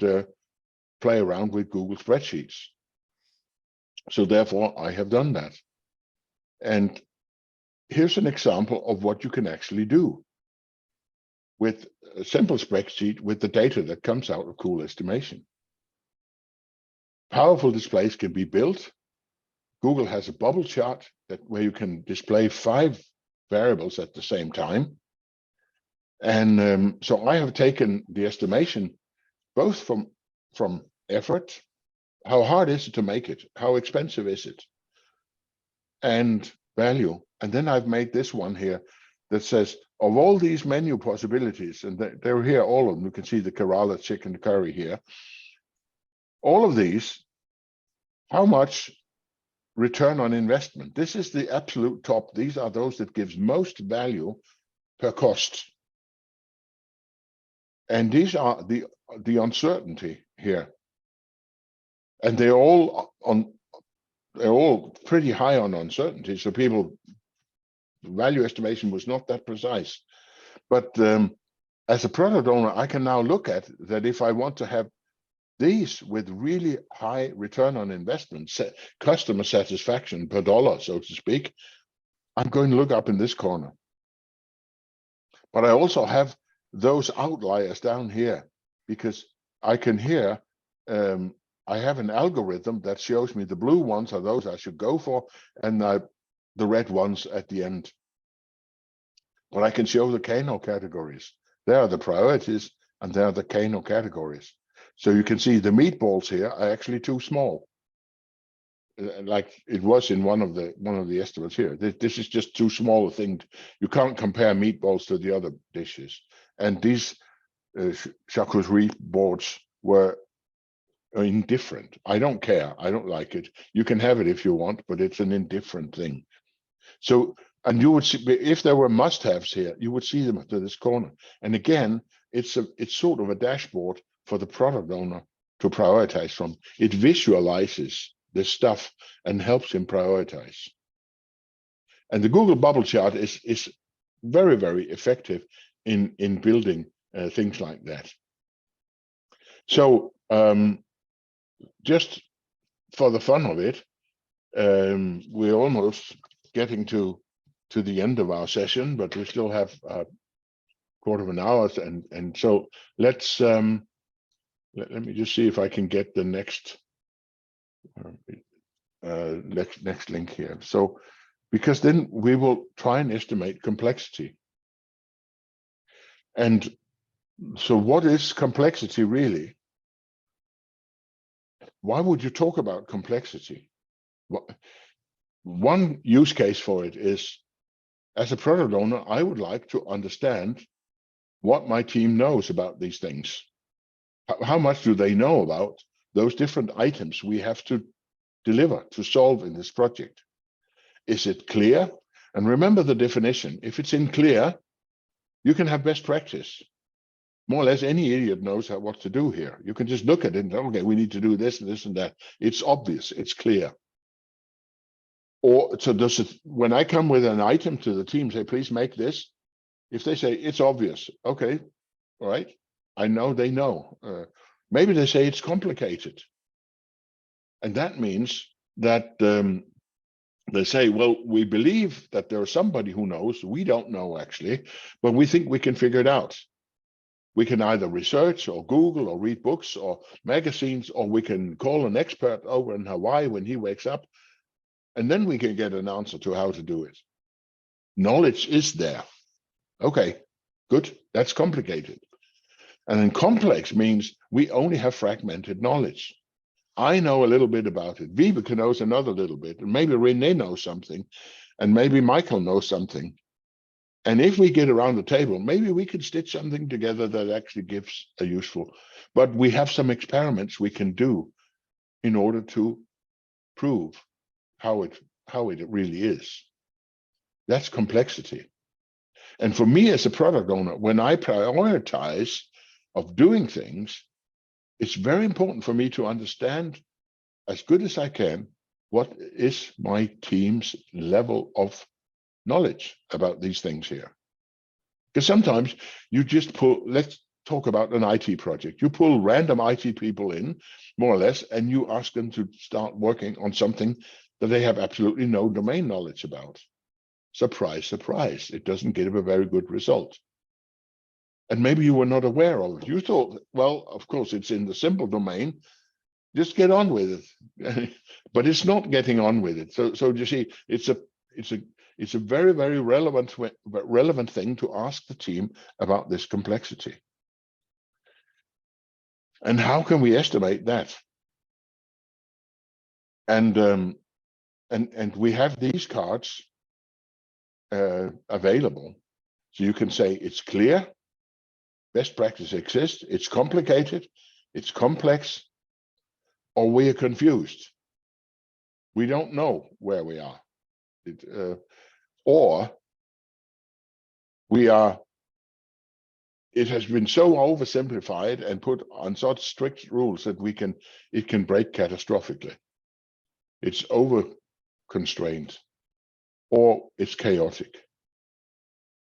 play around with Google spreadsheets. So therefore, I have done that. And here's an example of what you can actually do with a simple spreadsheet with the data that comes out of Cool Estimation. Powerful displays can be built. Google has a bubble chart where you can display 5 variables at the same time. And so I have taken the estimation both from effort, how hard is it to make it, how expensive is it, and value. And then I've made this one here that says, of all these menu possibilities, and they're here, all of them, you can see the Kerala chicken curry here, all of these, how much return on investment? This is the absolute top. These are those that gives most value per cost. And these are the uncertainty here. And they're all pretty high on uncertainty. So value estimation was not that precise. But as a product owner, I can now look at that if I want to have these with really high return on investment, customer satisfaction per dollar, so to speak, I'm going to look up in this corner. But I also have those outliers down here, because I can here, I have an algorithm that shows me the blue ones are those I should go for, and the red ones at the end. But I can show the Kano categories. There are the priorities, and there are the Kano categories. So you can see the meatballs here are actually too small, like it was in one of the estimates here. This is just too small a thing. You can't compare meatballs to the other dishes. And these charcuterie boards were indifferent. I don't care. I don't like it. You can have it if you want, but it's an indifferent thing. So, and you would see, if there were must-haves here, you would see them to this corner. And again, it's sort of a dashboard for the product owner to prioritize from. It visualizes this stuff and helps him prioritize. And the Google bubble chart is very, very effective in building things like that. So just for the fun of it, we're almost getting to the end of our session, but we still have a quarter of an hour, and so let's let me just see if I can get the next next link here. So because then we will try and estimate complexity. And so what is complexity really? Why would you talk about complexity? One use case for it is, as a product owner, I would like to understand what my team knows about these things. How much do they know about those different items we have to deliver, to solve in this project? Is it clear? And remember the definition. If it's in clear, you can have best practice. more or less any idiot knows what to do here. You can just look at it and, okay, we need to do this and this and that. It's obvious, it's clear. Or so does it, when I come with an item to the team, say, please make this. If they say it's obvious, okay, all right, I know they know. Maybe they say it's complicated. And that means that they say, well, we believe that there is somebody who knows. We don't know actually, but we think we can figure it out. We can either research or Google or read books or magazines, or we can call an expert over in Hawaii when he wakes up, and then we can get an answer to how to do it. Knowledge is there. Okay, good. That's complicated. And then complex means we only have fragmented knowledge. I know a little bit about it. Vibeke knows another little bit, and maybe Renee knows something, and maybe Michael knows something. And if we get around the table, maybe we can stitch something together that actually gives a useful, but we have some experiments we can do in order to prove how it really is. That's complexity. And for me as a product owner, when I prioritize of doing things, it's very important for me to understand as good as I can what is my team's level of knowledge about these things here. Because sometimes you just pull, let's talk about an IT project. You pull random IT people in, more or less, and you ask them to start working on something that they have absolutely no domain knowledge about. Surprise, surprise, it doesn't give a very good result. And maybe you were not aware of it. You thought, well, of course, it's in the simple domain. Just get on with it. But it's not getting on with it. So you see, it's a very, very relevant thing to ask the team about this complexity. And how can we estimate that? And we have these cards available. So you can say it's clear, best practice exists, it's complicated, it's complex, or we are confused. We don't know where we are. Or we are, it has been so oversimplified and put on such strict rules that it can break catastrophically. It's over constrained, or it's chaotic.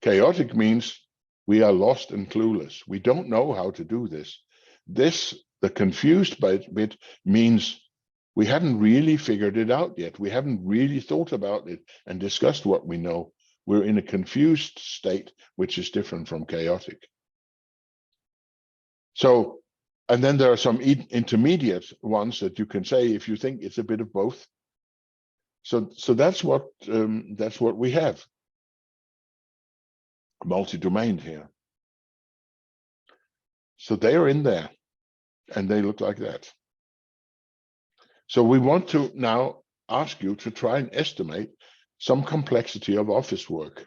Chaotic means we are lost and clueless. We don't know how to do this. The confused bit means we haven't really figured it out yet. We haven't really thought about it and discussed what we know. We're in a confused state, which is different from chaotic. So, and then there are some intermediate ones that you can say if you think it's a bit of both. So that's what we have. Multi-domain here. So they are in there, and they look like that. So we want to now ask you to try and estimate some complexity of office work.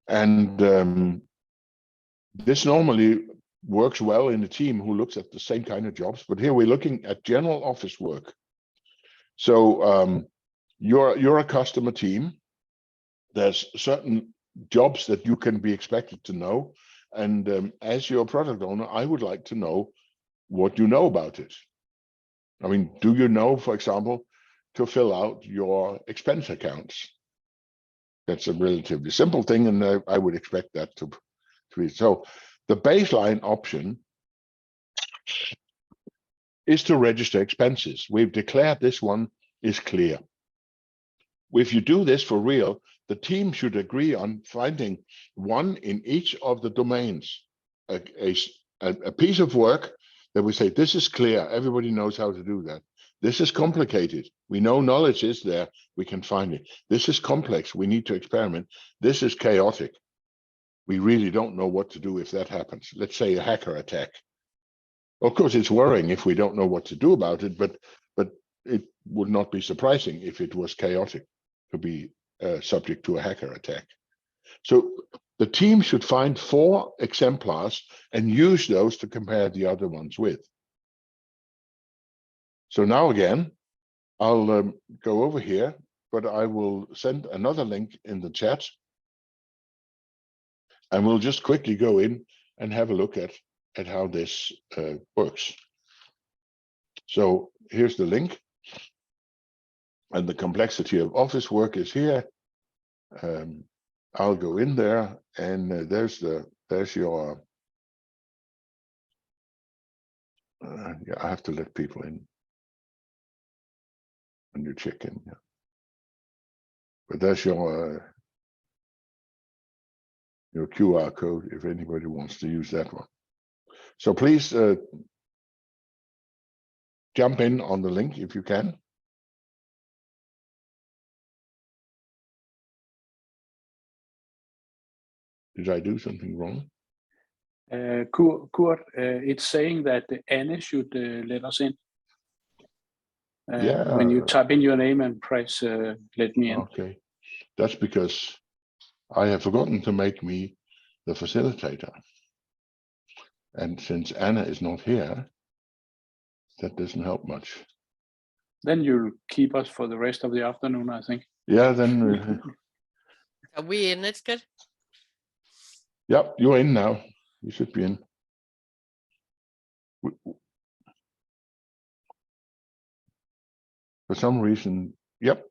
And this normally works well in a team who looks at the same kind of jobs, but here we're looking at general office work. So you're a customer team. There's certain jobs that you can be expected to know. And as your product owner, I would like to know what you know about it. I mean, do you know, for example, to fill out your expense accounts? That's a relatively simple thing, and I would expect that to be. So the baseline option is to register expenses. We've declared this one is clear. If you do this for real, the team should agree on finding one in each of the domains, a piece of work that we say, this is clear, everybody knows how to do that. This is complicated, we know knowledge is there, we can find it. This is complex, we need to experiment. This is chaotic. We really don't know what to do if that happens. Let's say a hacker attack. Of course, it's worrying if we don't know what to do about it, but it would not be surprising if it was chaotic to be subject to a hacker attack. So the team should find 4 exemplars and use those to compare the other ones with. So now again, I'll go over here, but I will send another link in the chat. And we'll just quickly go in and have a look at how this works. So here's the link, and the complexity of office work is here. I'll go in there, and there's your. Yeah, I have to let people in when you check in. Yeah. But there's your QR code if anybody wants to use that one. So please jump in on the link if you can. Did I do something wrong?
Kurt, it's saying that Anne should let us in.
Yeah.
When you type in your name and press let me in.
Okay. That's because I have forgotten to make me the facilitator. And since Anna is not here, that doesn't help much.
Then you'll keep us for the rest of the afternoon, I think.
Yeah, then.
Are we in? It's good.
Yep, you're in now. You should be in. For some reason, yep.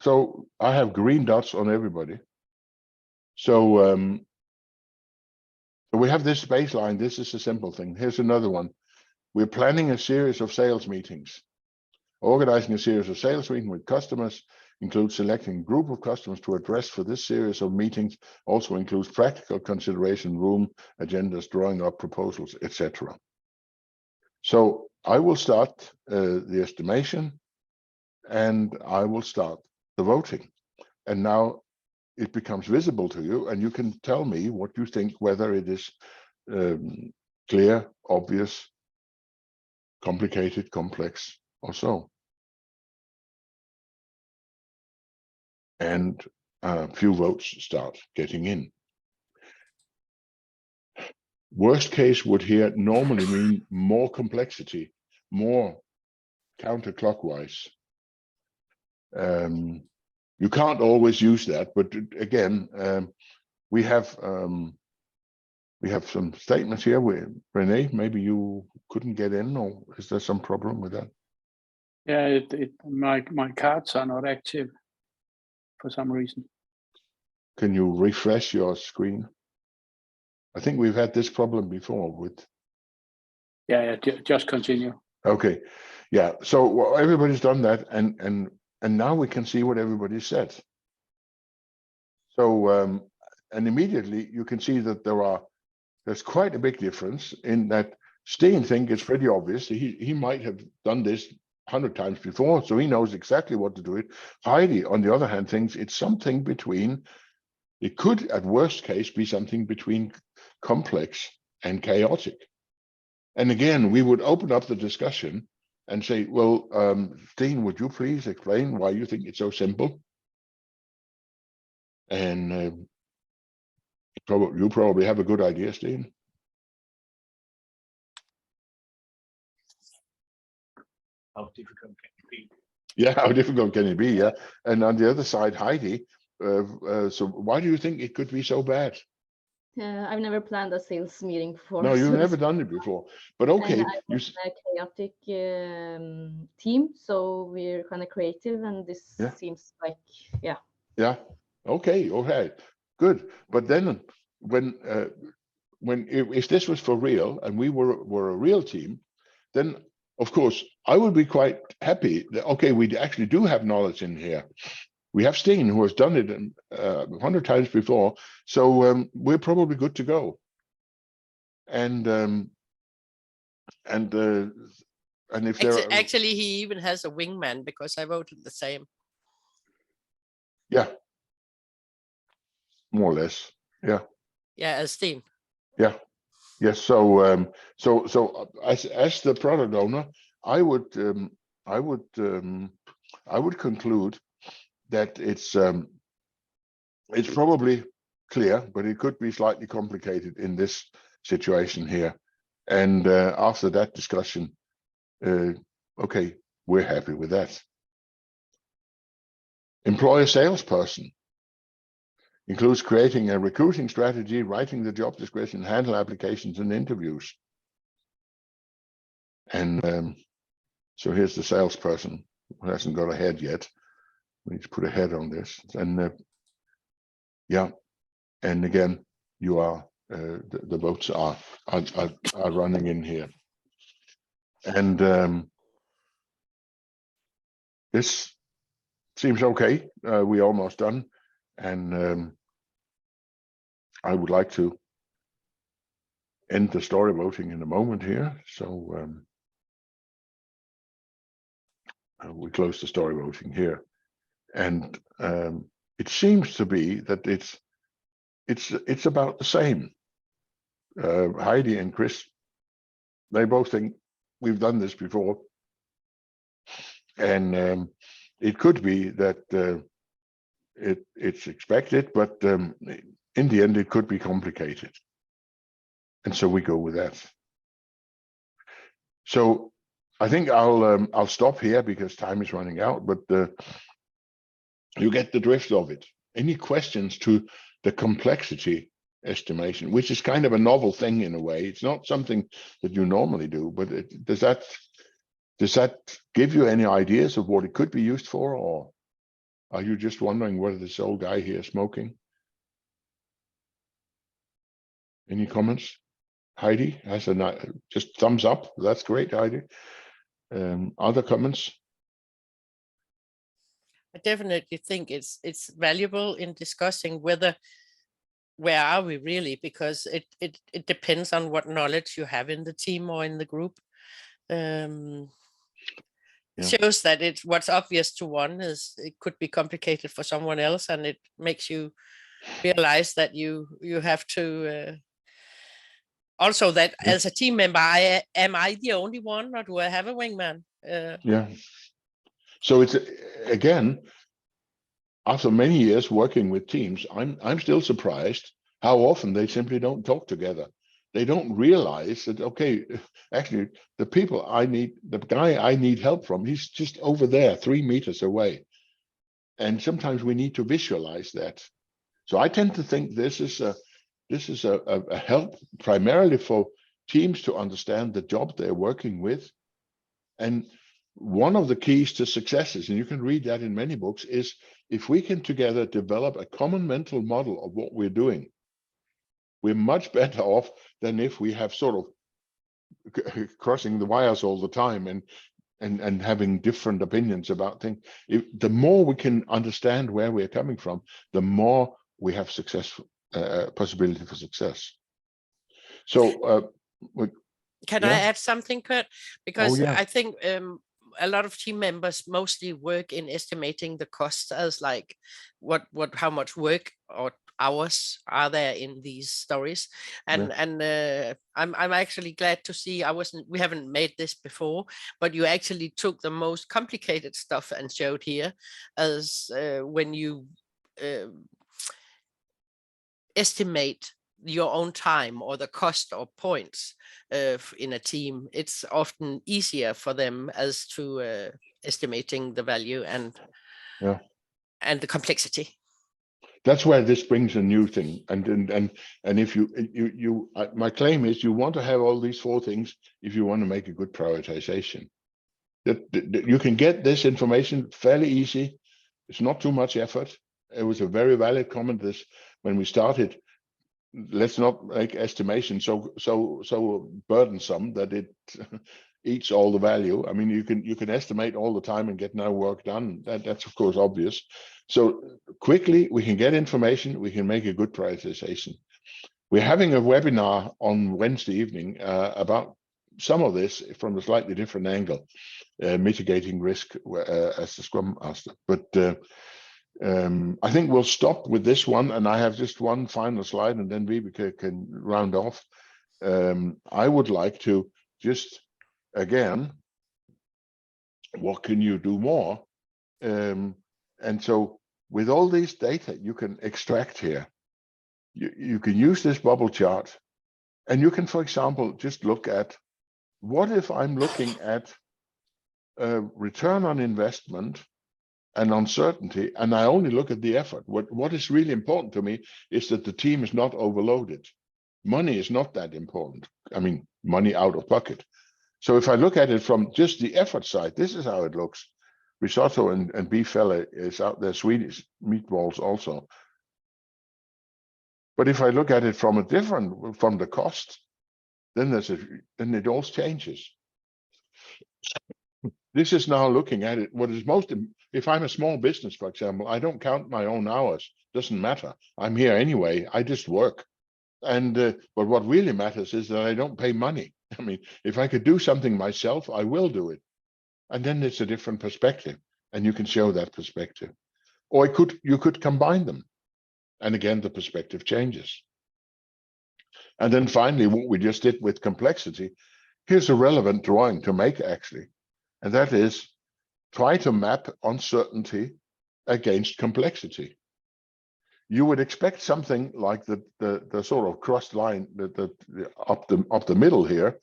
So I have green dots on everybody. So we have this baseline. This is a simple thing. Here's another one. We're planning a series of sales meetings. Organizing a series of sales meetings with customers includes selecting a group of customers to address for this series of meetings. Also includes practical consideration, room agendas, drawing up proposals, etc. So I will start the estimation, and I will start the voting. And now it becomes visible to you, and you can tell me what you think, whether it is clear, obvious, complicated, complex, or so. And a few votes start getting in. Worst case would here normally mean more complexity, more counterclockwise. You can't always use that, but again, we have some statements here. Renee, maybe you couldn't get in, or is there some problem with that?
Yeah, my cards are not active for some reason.
Can you refresh your screen? I think we've had this problem before with.
Yeah, just continue.
Okay, yeah. So everybody's done that, and now we can see what everybody said. So and immediately you can see that there's quite a big difference in that. Steen thinks it's pretty obvious. He might have done this 100 times before, so he knows exactly what to do it. Heidi, on the other hand, thinks it's something between. It could, at worst case, be something between complex and chaotic. And again, we would open up the discussion and say, well, Steen, would you please explain why you think it's so simple? And you probably have a good idea, Steen.
How difficult can it be?
Yeah, how difficult can it be? Yeah. And on the other side, Heidi, so why do you think it could be so bad?
I've never planned a sales meeting before.
No, you've never done it before. But okay,
I'm a chaotic team, so we're kind of creative, and this seems like, yeah. Yeah.
Okay. Okay. Good. But then, if this was for real and we were a real team, then of course I would be quite happy that okay, we actually do have knowledge in here. We have Steen, who has done it 100 times before, so we're probably good to go. And if there
actually, he even has a wingman because I voted the same.
Yeah, more or less. Yeah.
Yeah, as Steen.
Yeah. Yes. So as the product owner, I would conclude that it's probably clear, but it could be slightly complicated in this situation here. And after that discussion, okay, we're happy with that. Employ a salesperson. Includes creating a recruiting strategy, writing the job description, handle applications and interviews. And so here's the salesperson who hasn't got a head yet. We need to put a head on this. And yeah, and again, you are the votes are running in here. And this seems okay. We're almost done, and I would like to end the story voting in a moment here. So we close the story voting here, and it seems to be that it's about the same. Heidi and Chris, they both think we've done this before, and it could be that it's expected, but in the end it could be complicated, and so we go with that. So I think I'll stop here because time is running out, but you get the drift of it. Any questions to the complexity estimation, which is kind of a novel thing in a way? It's not something that you normally do, but does that give you any ideas of what it could be used for, or are you just wondering whether this old guy here is smoking? Any comments? Heidi has just thumbs up. That's great, Heidi. Other comments?
I definitely think it's valuable in discussing where are we really, because it depends on what knowledge you have in the team or in the group. Shows that what's obvious to one is it could be complicated for someone else, and it makes you realize that you have to also that as a team member, am I the only one, or do I have a wingman?
Yeah. So it's again, after many years working with teams, I'm still surprised how often they simply don't talk together. They don't realize that, okay, actually the guy I need help from, he's just over there 3 meters away. And sometimes we need to visualize that. So I tend to think this is a help primarily for teams to understand the job they're working with. And one of the keys to successes, and you can read that in many books, is if we can together develop a common mental model of what we're doing, we're much better off than if we have sort of crossing the wires all the time and having different opinions about things. The more we can understand where we're coming from, the more we have possibility for success. So
can I add something, Kurt? Because
yeah.
I think a lot of team members mostly work in estimating the costs as like how much work or hours are there in these stories, and I'm actually glad to see we haven't made this before, but you actually took the most complicated stuff and showed here as when you estimate your own time or the cost or points in a team, it's often easier for them as to estimating the value and the complexity.
That's where this brings a new thing, and if my claim is you want to have all these 4 things if you want to make a good prioritization. That you can get this information fairly easy. It's not too much effort. It was a very valid comment this when we started. Let's not make estimation so burdensome that it eats all the value. I mean, you can estimate all the time and get no work done. That's of course obvious. So quickly we can get information, we can make a good prioritization. We're having a webinar on Wednesday evening about some of this from a slightly different angle, mitigating risk as the Scrum Master. But I think we'll stop with this one, and I have just one final slide, and then Vibeke can round off. I would like to just, again, what can you do more? And so with all these data you can extract here, you can use this bubble chart, and you can, for example, just look at, what if I'm looking at return on investment and uncertainty, and I only look at the effort. What is really important to me is that the team is not overloaded. Money is not that important. I mean, money out of pocket. So if I look at it from just the effort side, this is how it looks. Risotto and beef fillet is out there, Swedish meatballs also. But if I look at it from from the cost, then then it all changes. This is now looking at it. What is if I'm a small business, for example, I don't count my own hours. Doesn't matter. I'm here anyway. I just work. And but what really matters is that I don't pay money. I mean, if I could do something myself, I will do it. And then it's a different perspective, and you can show that perspective. Or you could combine them. And again, the perspective changes. And then finally, what we just did with complexity, here's a relevant drawing to make actually. And that is try to map uncertainty against complexity. You would expect something like the sort of crossed line up the middle here,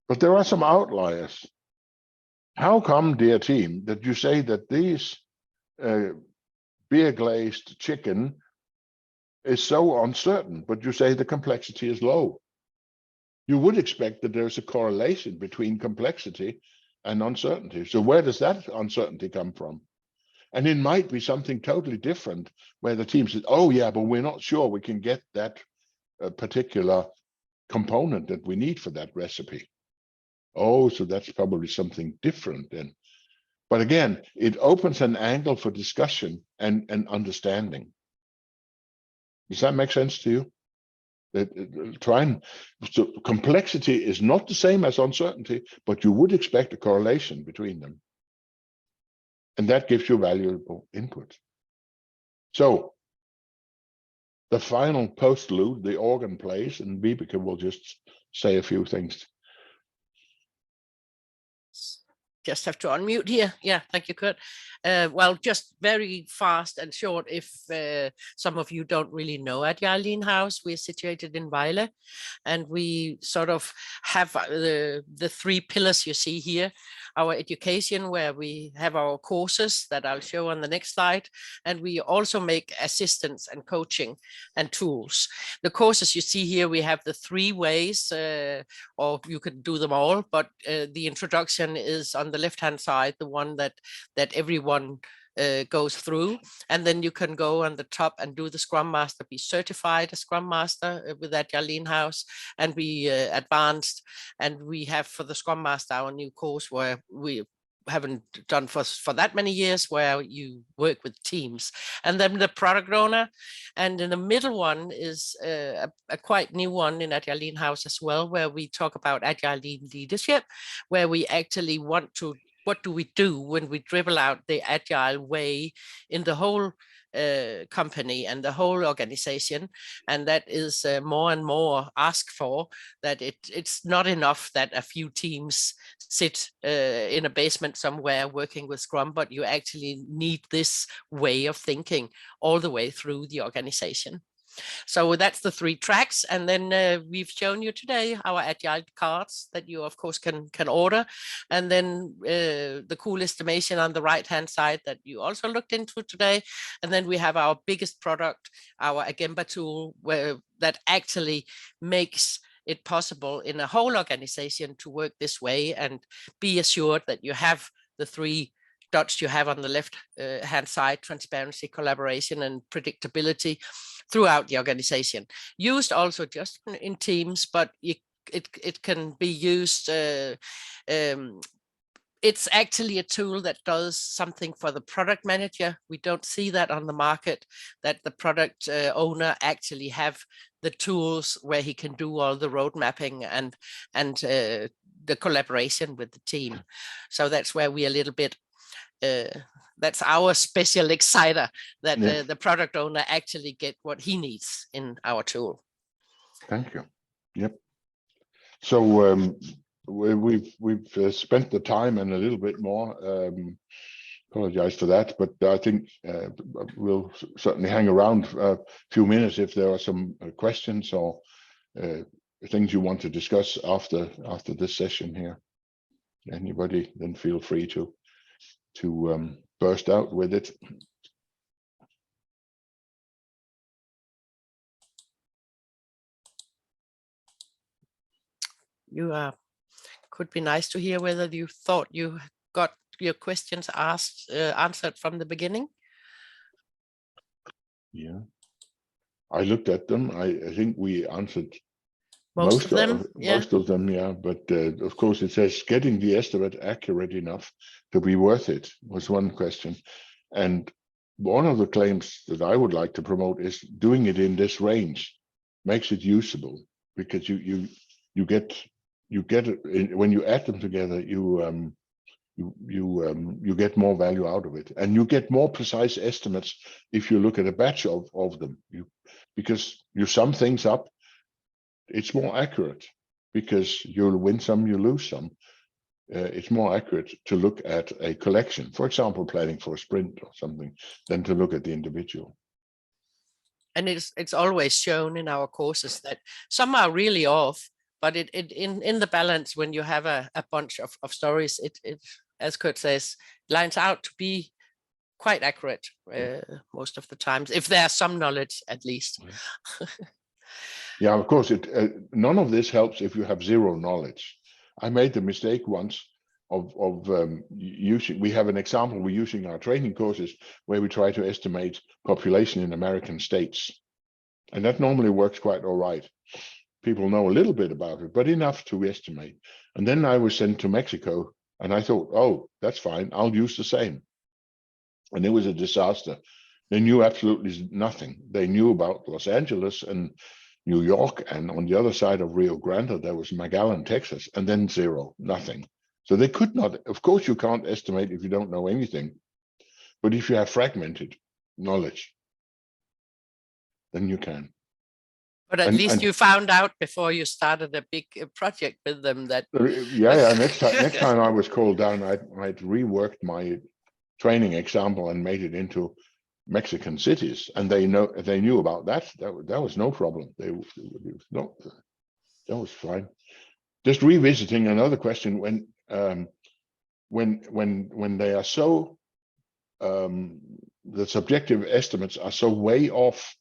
but there are some outliers. How come, dear team, that you say that these beer glazed chicken is so uncertain, but you say the complexity is low? You would expect that there's a correlation between complexity and uncertainty. So where does that uncertainty come from? And it might be something totally different where the team says, oh yeah, but we're not sure we can get that particular component that we need for that recipe. Oh, so that's probably something different then. But again, it opens an angle for discussion and understanding. Does that make sense to you? So complexity is not the same as uncertainty, but you would expect a correlation between them. And that gives you valuable input. So the final postlude, the organ plays, and Vibeke will just say a few things.
Just have to unmute here. Yeah, thank you, Kurt. Well, just very fast and short, if some of you don't really know Agile Lean House, we're situated in Vejle, and we sort of have the three pillars you see here. Our education, where we have our courses that I'll show on the next slide, and we also make assistance and coaching and tools. The courses you see here, we have the 3 ways, or you could do them all, but the introduction is on the left-hand side, the one that everyone goes through, and then you can go on the top and do the Scrum Master, be certified as Scrum Master with Agile Lean House, and be advanced. And we have for the Scrum Master our new course where we haven't done for that many years, where you work with teams, and then the product owner. And in the middle one is a quite new one in Agile Lean House as well, where we talk about Agile Lean leadership, where we actually want to, what do we do when we dribble out the Agile way in the whole company and the whole organization? And that is more and more asked for, that it's not enough that a few teams sit in a basement somewhere working with Scrum, but you actually need this way of thinking all the way through the organization. So that's the 3 tracks. And then we've shown you today our Agile cards that you of course can order. And then the cool estimation on the right hand side that you also looked into today. And then we have our biggest product, our Agemba tool, that actually makes it possible in a whole organization to work this way, and be assured that you have the 3 dots you have on the left hand side: transparency, collaboration, and predictability throughout the organization. Used also just in teams, but it can be used. It's actually a tool that does something for the product manager. We don't see that on the market, that the product owner actually have the tools where he can do all the road mapping and the collaboration with the team. So that's where we a little bit, that's our special exciter, that the product owner actually get what he needs in our tool.
Thank you. Yep. So we've spent the time and a little bit more. Apologize for that, but I think we'll certainly hang around a few minutes if there are some questions or things you want to discuss after this session here. Anybody, then feel free to burst out with it.
Could be nice to hear whether you thought you got your questions asked answered from the beginning.
Yeah, I looked at them. I think we answered
Most of them,
most of them, yeah. But of course, it says getting the estimate accurate enough to be worth it was one question, and one of the claims that I would like to promote is doing it in this range makes it usable, because you get it when you add them together. You get more value out of it, and you get more precise estimates if you look at a batch of them. Because you sum things up, it's more accurate, because you'll win some, you lose some. It's more accurate to look at a collection, for example, planning for a sprint or something, than to look at the individual.
And it's always shown in our courses that some are really off, but in the balance, when you have a bunch of stories, it as Kurt says, lines out to be quite accurate most of the times, if there's some knowledge at least.
Yeah, of course, none of this helps if you have zero knowledge. I made the mistake once of using, we have an example we're using our training courses where we try to estimate population in American states. And that normally works quite all right. People know a little bit about it, but enough to estimate. And then I was sent to Mexico, and I thought, oh, that's fine, I'll use the same. And it was a disaster. They knew absolutely nothing. They knew about Los Angeles and New York, and on the other side of Rio Grande, there was McAllen, Texas, and then zero, nothing. So they could not, of course, you can't estimate if you don't know anything, but if you have fragmented knowledge, then you can.
But at least you found out before you started a big project with them that.
Yeah, next time I was called down, I'd reworked my training example and made it into Mexican cities, and they knew about that. That was no problem. That was fine. Just revisiting another question, when they are so the subjective estimates are so way off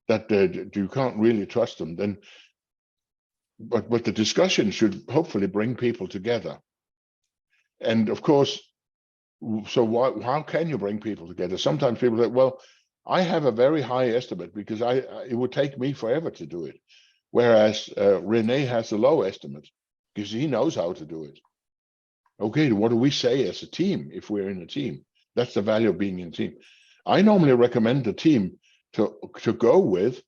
that you can't really trust them, then but the discussion should hopefully bring people together. And of course, so how can you bring people together? Sometimes people say, well, I have a very high estimate because it would take me forever to do it. Whereas René has a low estimate because he knows how to do it. Okay, what do we say as a team if we're in a team? That's the value of being in a team. I normally recommend the team to go with,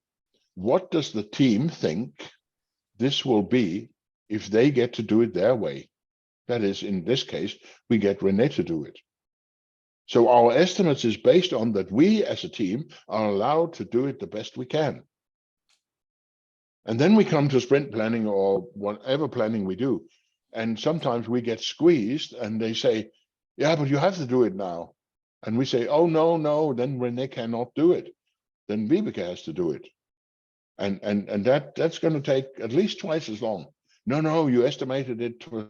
what does the team think this will be if they get to do it their way? That is, in this case, we get René to do it. So our estimates is based on that we as a team are allowed to do it the best we can. And then we come to sprint planning or whatever planning we do. And sometimes we get squeezed and they say, yeah, but you have to do it now. And we say, oh, no, then René cannot do it. Then Vibeke has to do it. And that's going to take at least twice as long. No, you estimated it to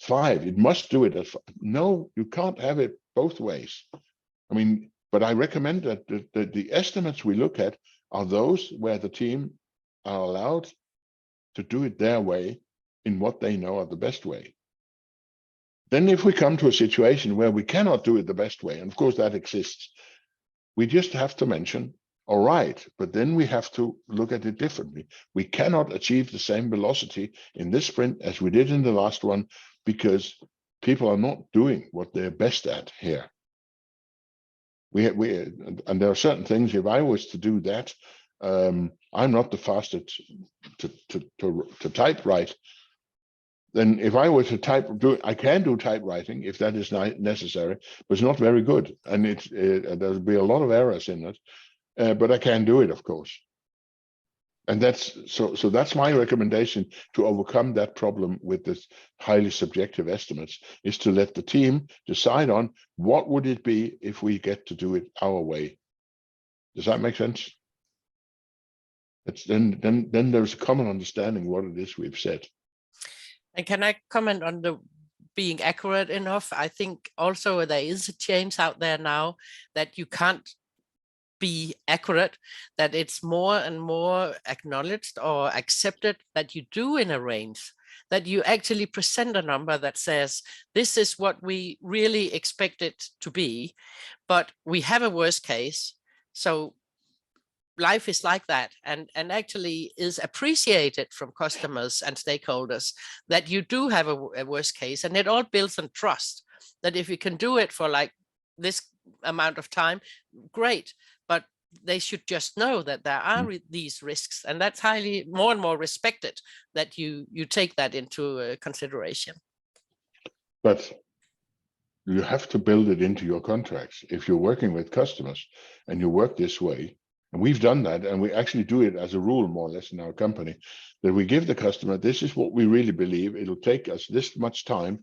5. It must do it at 5. No, you can't have it both ways. I mean, but I recommend that the estimates we look at are those where the team are allowed to do it their way in what they know are the best way. Then if we come to a situation where we cannot do it the best way, and of course that exists, we just have to mention, all right, but then we have to look at it differently. We cannot achieve the same velocity in this sprint as we did in the last one because people are not doing what they're best at here. And there are certain things, if I was to do that, I'm not the fastest to typewrite. Then if I were to I can do typewriting if that is necessary, but it's not very good. And there'll be a lot of errors in it, but I can do it, of course. And that's my recommendation to overcome that problem with this highly subjective estimates, is to let the team decide on what would it be if we get to do it our way. Does that make sense? Then there's a common understanding what it is we've said.
And can I comment on the being accurate enough. I think also there is a change out there now that you can't be accurate, that it's more and more acknowledged or accepted that you do in a range, that you actually present a number that says, this is what we really expect it to be, but we have a worst case. So life is like that, and actually is appreciated from customers and stakeholders that you do have a worst case, and it all builds on trust that if you can do it for like this amount of time, great, but they should just know that there are these risks, and that's highly more and more respected, that you take that into consideration.
But you have to build it into your contracts. If you're working with customers and you work this way, and we've done that, and we actually do it as a rule more or less in our company, that we give the customer, this is what we really believe, it'll take us this much time,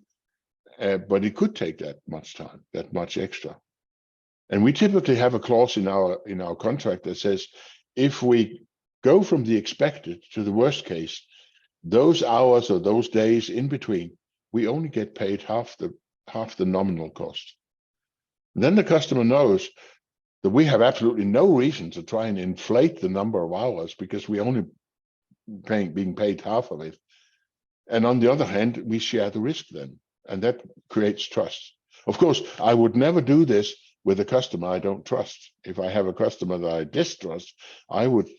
but it could take that much time, that much extra. And we typically have a clause in our contract that says, if we go from the expected to the worst case, those hours or those days in between, we only get paid half the nominal cost. And then the customer knows that we have absolutely no reason to try and inflate the number of hours, because we only being paid half of it. And on the other hand, we share the risk then, and that creates trust. Of course, I would never do this with a customer I don't trust. If I have a customer that I distrust, I would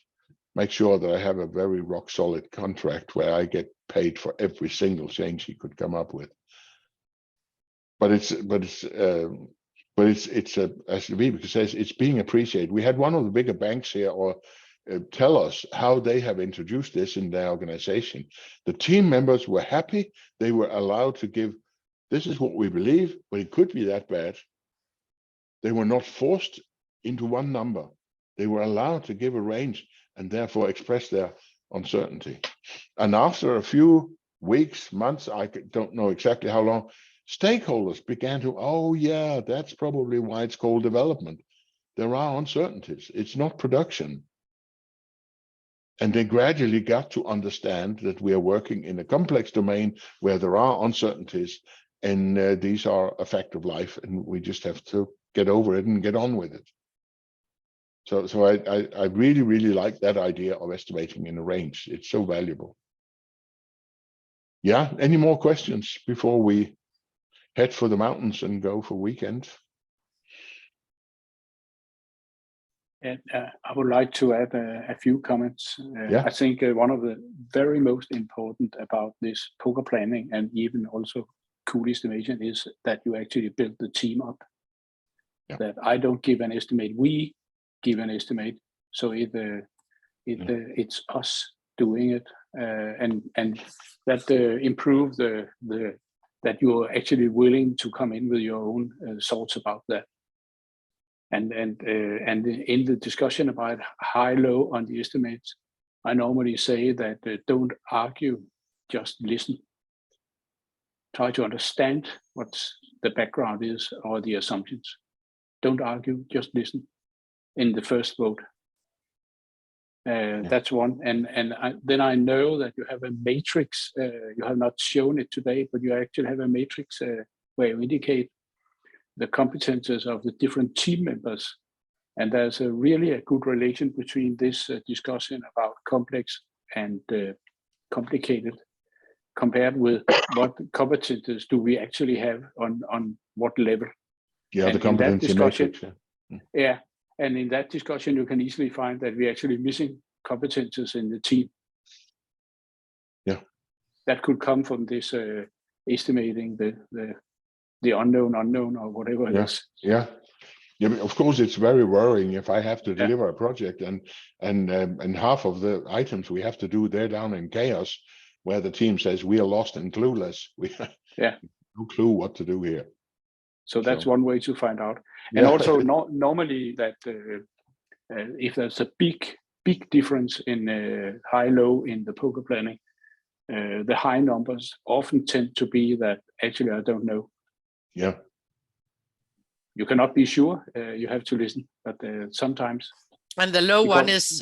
make sure that I have a very rock solid contract where I get paid for every single change he could come up with. But it's as Vibeke says, it's being appreciated. We had one of the bigger banks here tell us how they have introduced this in their organization. The team members were happy. They were allowed to give, this is what we believe, but it could be that bad. They were not forced into one number. They were allowed to give a range and therefore express their uncertainty. And after a few weeks, months, I don't know exactly how long, stakeholders began to, oh yeah, that's probably why it's called development. There are uncertainties. It's not production. And they gradually got to understand that we are working in a complex domain where there are uncertainties, and these are a fact of life, and we just have to get over it and get on with it. So I really, really like that idea of estimating in a range. It's so valuable. Yeah, any more questions before we head for the mountains and go for weekend?
And I would like to add a few comments.
Yeah.
I think one of the very most important about this poker planning, and even also cool estimation, is that you actually build the team up. Yeah. That I don't give an estimate, we give an estimate. So it's us doing it, and that improve that you're actually willing to come in with your own thoughts about that. And in the discussion about high, low on the estimates, I normally say that don't argue, just listen. Try to understand what the background is or the assumptions. Don't argue, just listen in the first vote. That's one. And then I know that you have a matrix. You have not shown it today, but you actually have a matrix where you indicate the competences of the different team members. And there's really a good relation between this discussion about complex and complicated, compared with what competences do we actually have on what level.
Yeah,
and
the competency
discussion,
matrix.
Yeah, and in that discussion, you can easily find that we're actually missing competences in the team.
Yeah,
that could come from this estimating the unknown or whatever it is.
Yeah, of course, it's very worrying if I have to deliver a project and half of the items we have to do, they're down in chaos, where the team says we are lost and clueless. We have no clue what to do here.
So that's one way to find out. And also normally that if there's a big difference in high-low in the poker planning, the high numbers often tend to be that actually I don't know.
Yeah.
You cannot be sure. You have to listen, but sometimes.
And the low one is,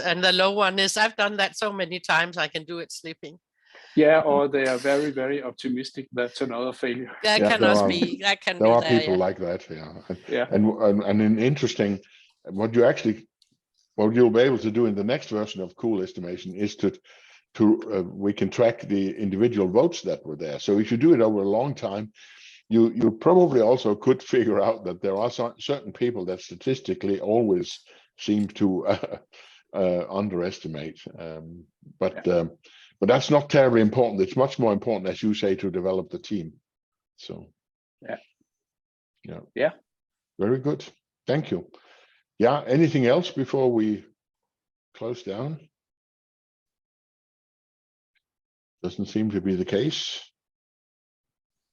I've done that so many times I can do it sleeping.
Yeah, or they are very, very optimistic. That's another failure.
That
Yeah,
can
there
also
are-
be. That can
There
be
are
there.
people
Yeah.
like that, yeah.
Yeah.
And an interesting, what you'll be able to do in the next version of Cool Estimation is we can track the individual votes that were there. So if you do it over a long time, you probably also could figure out that there are certain people that statistically always seem to underestimate. But that's not terribly important. It's much more important, as you say, to develop the team. So yeah. Very good. Thank you. Yeah. Anything else before we close down? Doesn't seem to be the case.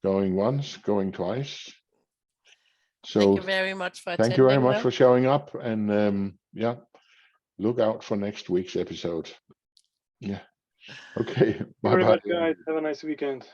Going once, going twice. So
Thank you very much for attending.
thank you very much
though.
for showing up, and look out for next week's episode. Yeah. Okay.
Very
Bye
much,
bye.
guys. Have a nice weekend.